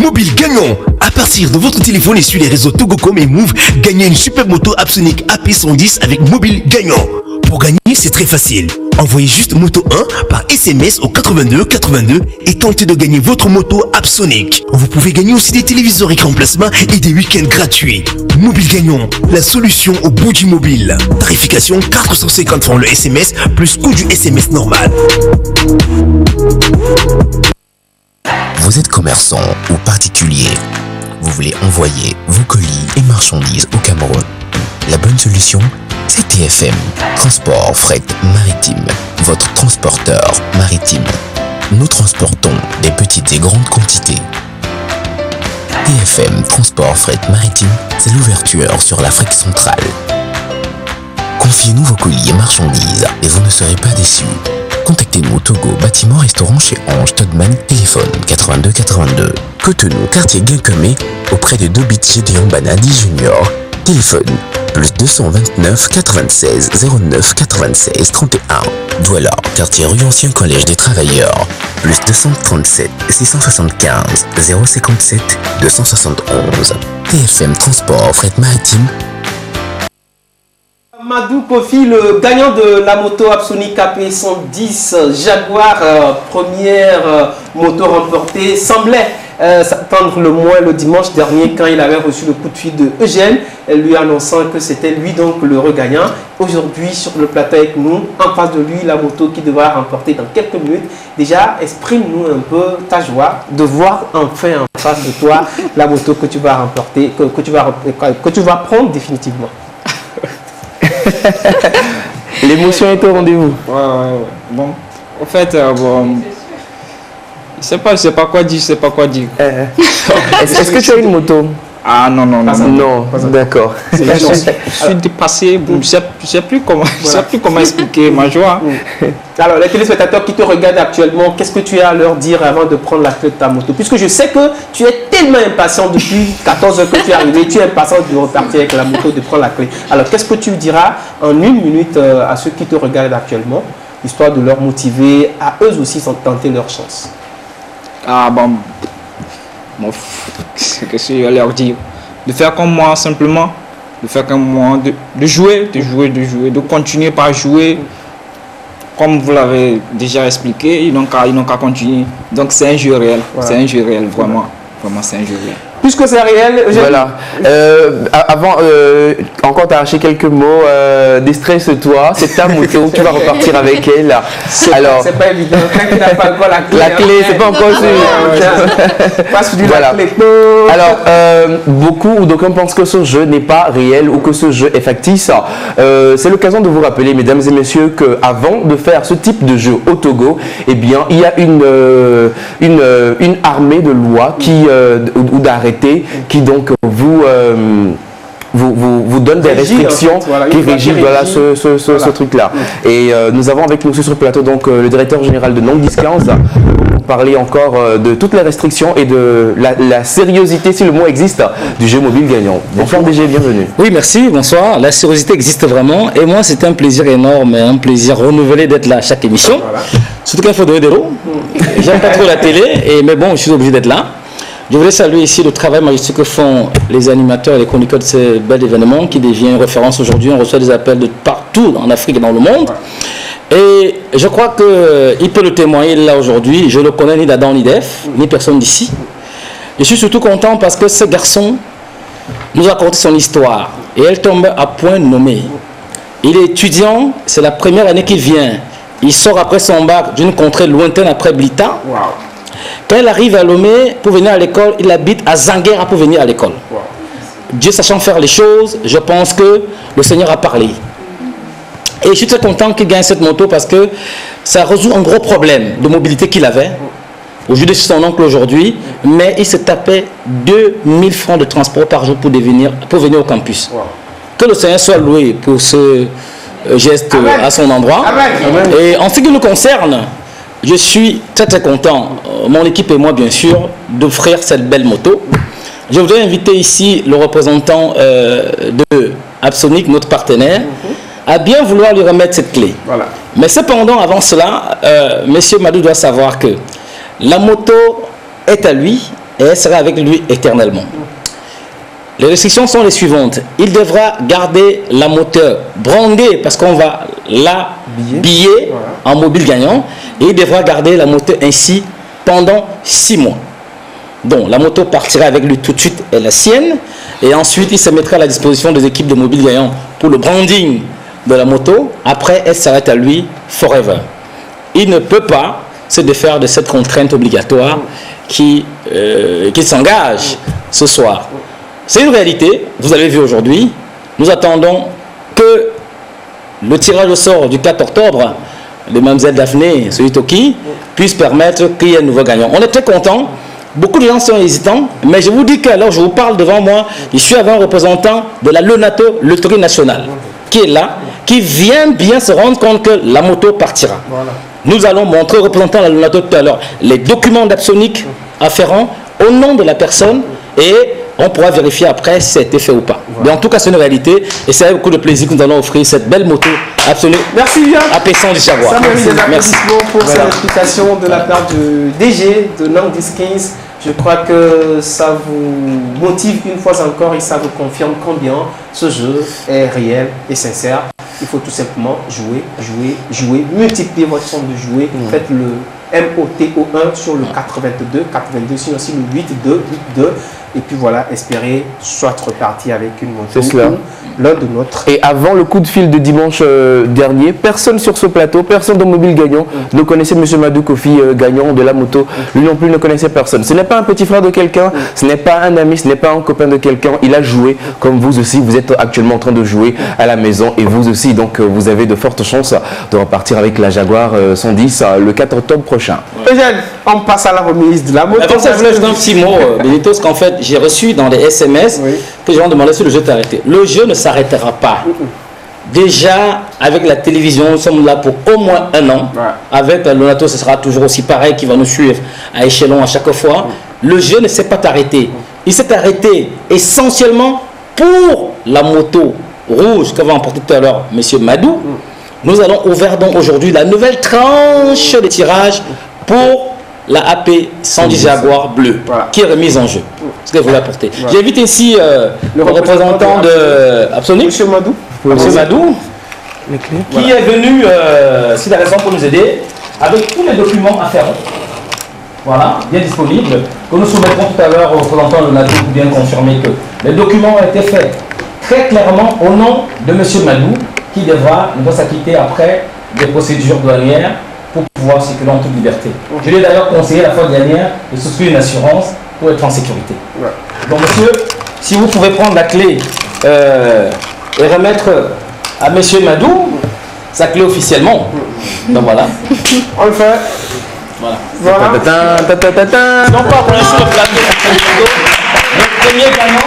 Mobile Gagnant. À partir de votre téléphone et sur les réseaux Togocom et Move, gagnez une super moto Absolic AP110 avec Mobile Gagnant. Pour gagner, c'est très facile. Envoyez juste moto 1 par SMS au 8282 et tentez de gagner votre moto Absolic. Vous pouvez gagner aussi des téléviseurs écran placement et des week-ends gratuits. Mobile Gagnant, la solution au bout du mobile. Tarification 450 francs le SMS plus coût du SMS normal. Vous êtes commerçant ou particulier. Vous voulez envoyer vos colis et marchandises au Cameroun. La bonne solution, c'est TFM, Transport Fret Maritime, votre transporteur maritime. Nous transportons des petites et grandes quantités. TFM Transport Fret Maritime, c'est l'ouverture sur l'Afrique centrale. Confiez-nous vos colis et marchandises et vous ne serez pas déçus. Contactez-nous au Togo, bâtiment restaurant chez Ange Todman, téléphone 82 82. Cotonou, quartier Guinquemé, auprès de Dobit Gédéon Banadi Junior. Téléphone plus 229 96 09 96 31. Douala, quartier rue Ancien Collège des Travailleurs. Plus 237 675 057 271. TFM Transport Fret Maritime. Madou Kofi, le gagnant de la moto Absolic KP110 Jaguar, première moto remportée, semblait s'attendre le moins le dimanche dernier quand il avait reçu le coup de fil de Eugène, lui annonçant que c'était lui donc le regagnant. Aujourd'hui sur le plateau avec nous, en face de lui, la moto qui devra remporter dans quelques minutes. Déjà, exprime-nous un peu ta joie de voir enfin en face de toi la moto que tu vas remporter, que tu vas prendre définitivement. L'émotion est au rendez-vous. Ouais. Bon, en fait, je sais pas quoi dire, Est-ce que tu as une moto? Ah non, d'accord. Je suis dépassé, je sais plus comment expliquer ma joie. Alors, les téléspectateurs qui te regardent actuellement, qu'est-ce que tu as à leur dire avant de prendre la clé de ta moto? Puisque je sais que tu es tellement impatient depuis 14 heures que tu es arrivé, tu es impatient de repartir avec la moto, de prendre la clé. Alors, qu'est-ce que tu diras en une minute à ceux qui te regardent actuellement, histoire de leur motiver à eux aussi sans tenter leur chance? Ah bon, ce que je vais leur dire, de faire comme moi simplement, de jouer, de continuer par jouer, comme vous l'avez déjà expliqué, ils n'ont qu'à continuer. Donc c'est un jeu réel, c'est un jeu réel, vraiment c'est un jeu réel. Puisque c'est réel, voilà. Avant, encore t'as arraché quelques mots. Déstresse-toi, c'est ta moto, tu vas repartir avec elle. Alors, c'est pas évident. Quand tu n'as pas encore la clé. La clé, c'est pas encore sûr. Voilà. Alors, beaucoup ou d'aucuns pensent que ce jeu n'est pas réel ou que ce jeu est factice. C'est l'occasion de vous rappeler, mesdames et messieurs, qu'avant de faire ce type de jeu au Togo, eh bien, il y a une armée de lois ou d'arrêtés qui donc vous donne des restrictions qui régissent ce truc-là. Et nous avons avec nous sur le plateau donc le directeur général de Nongis 15 pour parler encore de toutes les restrictions et de la sérieuxité, si le mot existe, du jeu mobile gagnant. Bonsoir DG, bienvenue. Oui, merci, bonsoir. La sérieuxité existe vraiment et moi c'est un plaisir énorme, un plaisir renouvelé d'être là à chaque émission. Surtout qu'il faut donner des roues. J'aime pas trop la télé, mais bon, je suis obligé d'être là. Je voudrais saluer ici le travail majestueux que font les animateurs et les chroniqueurs de ces bel événement qui devient une référence aujourd'hui. On reçoit des appels de partout en Afrique et dans le monde. Et je crois qu'il peut le témoigner là aujourd'hui. Je ne le connais ni d'Adam ni d'Ève, ni personne d'ici. Je suis surtout content parce que ce garçon nous a raconté son histoire. Et elle tombe à point nommé. Il est étudiant, c'est la première année qu'il vient. Il sort après son bac d'une contrée lointaine après Blita. Quand il arrive à Lomé pour venir à l'école, il habite à Zanguera pour venir à l'école. Dieu sachant faire les choses, je pense que le Seigneur a parlé. Et je suis très content qu'il gagne cette moto parce que ça résout un gros problème de mobilité qu'il avait. Aujourd'hui, c'est son oncle aujourd'hui, mais il se tapait 2000 francs de transport par jour pour venir au campus. Que le Seigneur soit loué pour ce geste à son endroit. Et en ce qui nous concerne, je suis très très content, mon équipe et moi bien sûr, d'offrir cette belle moto. Je voudrais inviter ici le représentant de Absolic, notre partenaire, à bien vouloir lui remettre cette clé. Mais cependant, avant cela, monsieur Madou doit savoir que la moto est à lui et elle sera avec lui éternellement. Les restrictions sont les suivantes. Il devra garder la moto brandée parce qu'on va l'habiller en mobile gagnant. Et il devra garder la moto ainsi pendant 6 mois. Donc la moto partira avec lui tout de suite, est la sienne. Et ensuite, il se mettra à la disposition des équipes de mobile gagnant pour le branding de la moto. Après, elle s'arrête à lui forever. Il ne peut pas se défaire de cette contrainte obligatoire qui s'engage ce soir. C'est une réalité, vous avez vu aujourd'hui. Nous attendons que le tirage au sort du 4 octobre de Mme Daphné, celui Toki, puisse permettre qu'il y ait un nouveau gagnant. On est très content Beaucoup de gens sont hésitants, mais je vous dis que alors je vous parle devant moi, je suis avec un représentant de la Lonato Loterie Nationale qui est là, qui vient bien se rendre compte que la moto partira. Voilà. Nous allons montrer au représentant de la Lonato tout à l'heure les documents d'Absonic afférents au nom de la personne et on pourra vérifier après si ça a été fait ou pas. Voilà. Mais en tout cas, c'est une réalité et c'est avec beaucoup de plaisir que nous allons offrir cette belle moto Absoluc. Merci bien. À Pessan du Jaguar. Ça mérite des applaudissements pour cette explication de la part du DG de Nang 1015. Je crois que ça vous motive une fois encore et ça vous confirme combien ce jeu est réel et sincère. Il faut tout simplement jouer, jouer, jouer, multiplier votre somme de jouer. Faites le MOTO1 sur le 82, 82, sinon aussi le 82, 82. Et puis voilà, espérer soit reparti avec une moto. C'est cela. L'un de notre. Et avant le coup de fil de dimanche dernier, personne sur ce plateau, personne de Mobile Gagnant ne connaissait M. Madou Kofi Gagnant de la moto. Lui non plus ne connaissait personne. Ce n'est pas un petit frère de quelqu'un, ce n'est pas un ami, ce n'est pas un copain de quelqu'un. Il a joué comme vous aussi. Vous êtes actuellement en train de jouer à la maison et vous aussi. Donc vous avez de fortes chances de repartir avec la Jaguar 110 le 4 octobre prochain. Eugène, on passe à la remise de la moto. Avant ça, je voulais juste un petit mot, Benito, parce qu'en fait, j'ai reçu dans des SMS que les gens demandaient si le jeu t'arrêtait. Le jeu ne s'arrêtera pas. Déjà, avec la télévision, nous sommes là pour au moins 1 an. Avec la Lonato, ce sera toujours aussi pareil, qui va nous suivre à échelon à chaque fois. Le jeu ne s'est pas arrêté. Il s'est arrêté essentiellement pour la moto rouge que va emporter tout à l'heure M. Madou. Nous allons ouvrir donc aujourd'hui la nouvelle tranche de tirage pour la AP 110 Jaguar bleu qui est remise en jeu. Ce qu'elle voulait apporter. J'invite ici le représentant de Absoluc, M. Madou. M. Madou, qui est venu, si la raison pour nous aider, avec tous les documents afférents. Voilà, bien disponibles, que nous soumettrons tout à l'heure au représentant de Madou pour bien confirmer que les documents ont été faits très clairement au nom de M. Madou, qui devra s'acquitter après des procédures douanières pour pouvoir circuler en toute liberté. Je lui ai d'ailleurs conseillé la fois dernière de souscrire une assurance pour être en sécurité. Donc monsieur, si vous pouvez prendre la clé et remettre à monsieur Madou sa clé officiellement. Donc voilà. On le fait. Voilà. Non pas pour sur le plateau.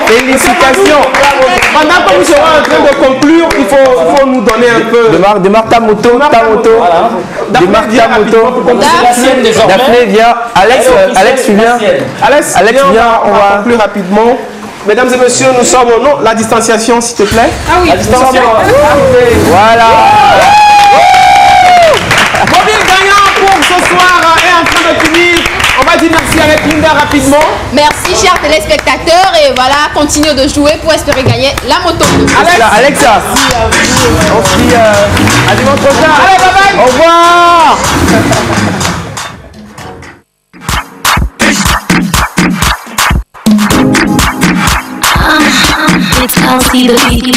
Félicitations. Pendant que nous serons en train de conclure, il faut nous donner un peu. Démarre ta moto, ta moto. Démarre ta moto. Daphné, viens. Alex, tu viens. Alex, viens, on va conclure rapidement. Mesdames et messieurs, nous sommes au nom. La distanciation, s'il te plaît. Ah oui, la distanciation. Voilà. Mobile gagnant pour ce soir est en train de finir. On va dire merci avec Linda rapidement. Merci chers téléspectateurs et voilà, continuez de jouer pour espérer gagner la moto. Alexa. On se dit à dimanche prochain. Allez, bye bye. Au revoir. It's Kelsey the Beat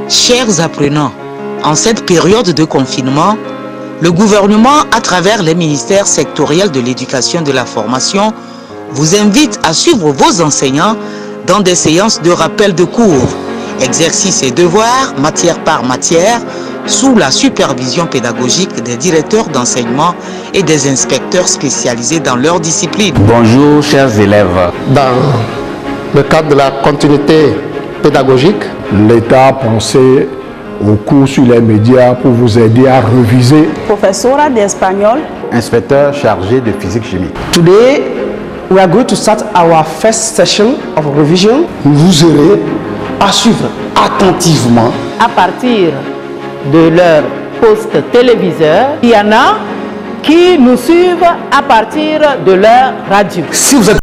Chers apprenants, en cette période de confinement, le gouvernement, à travers les ministères sectoriels de l'éducation et de la formation, vous invite à suivre vos enseignants dans des séances de rappel de cours, exercices et devoirs, matière par matière, sous la supervision pédagogique des directeurs d'enseignement et des inspecteurs spécialisés dans leur discipline. Bonjour chers élèves. Dans le cadre de la continuité pédagogique, l'État a pensé au cours sur les médias pour vous aider à réviser. Professeur d'espagnol. Inspecteur chargé de physique-chimie. Today, we are going to start our first session of revision. Vous aurez à suivre attentivement. À partir de leur poste téléviseur, il y en a qui nous suivent à partir de leur radio. Si vous êtes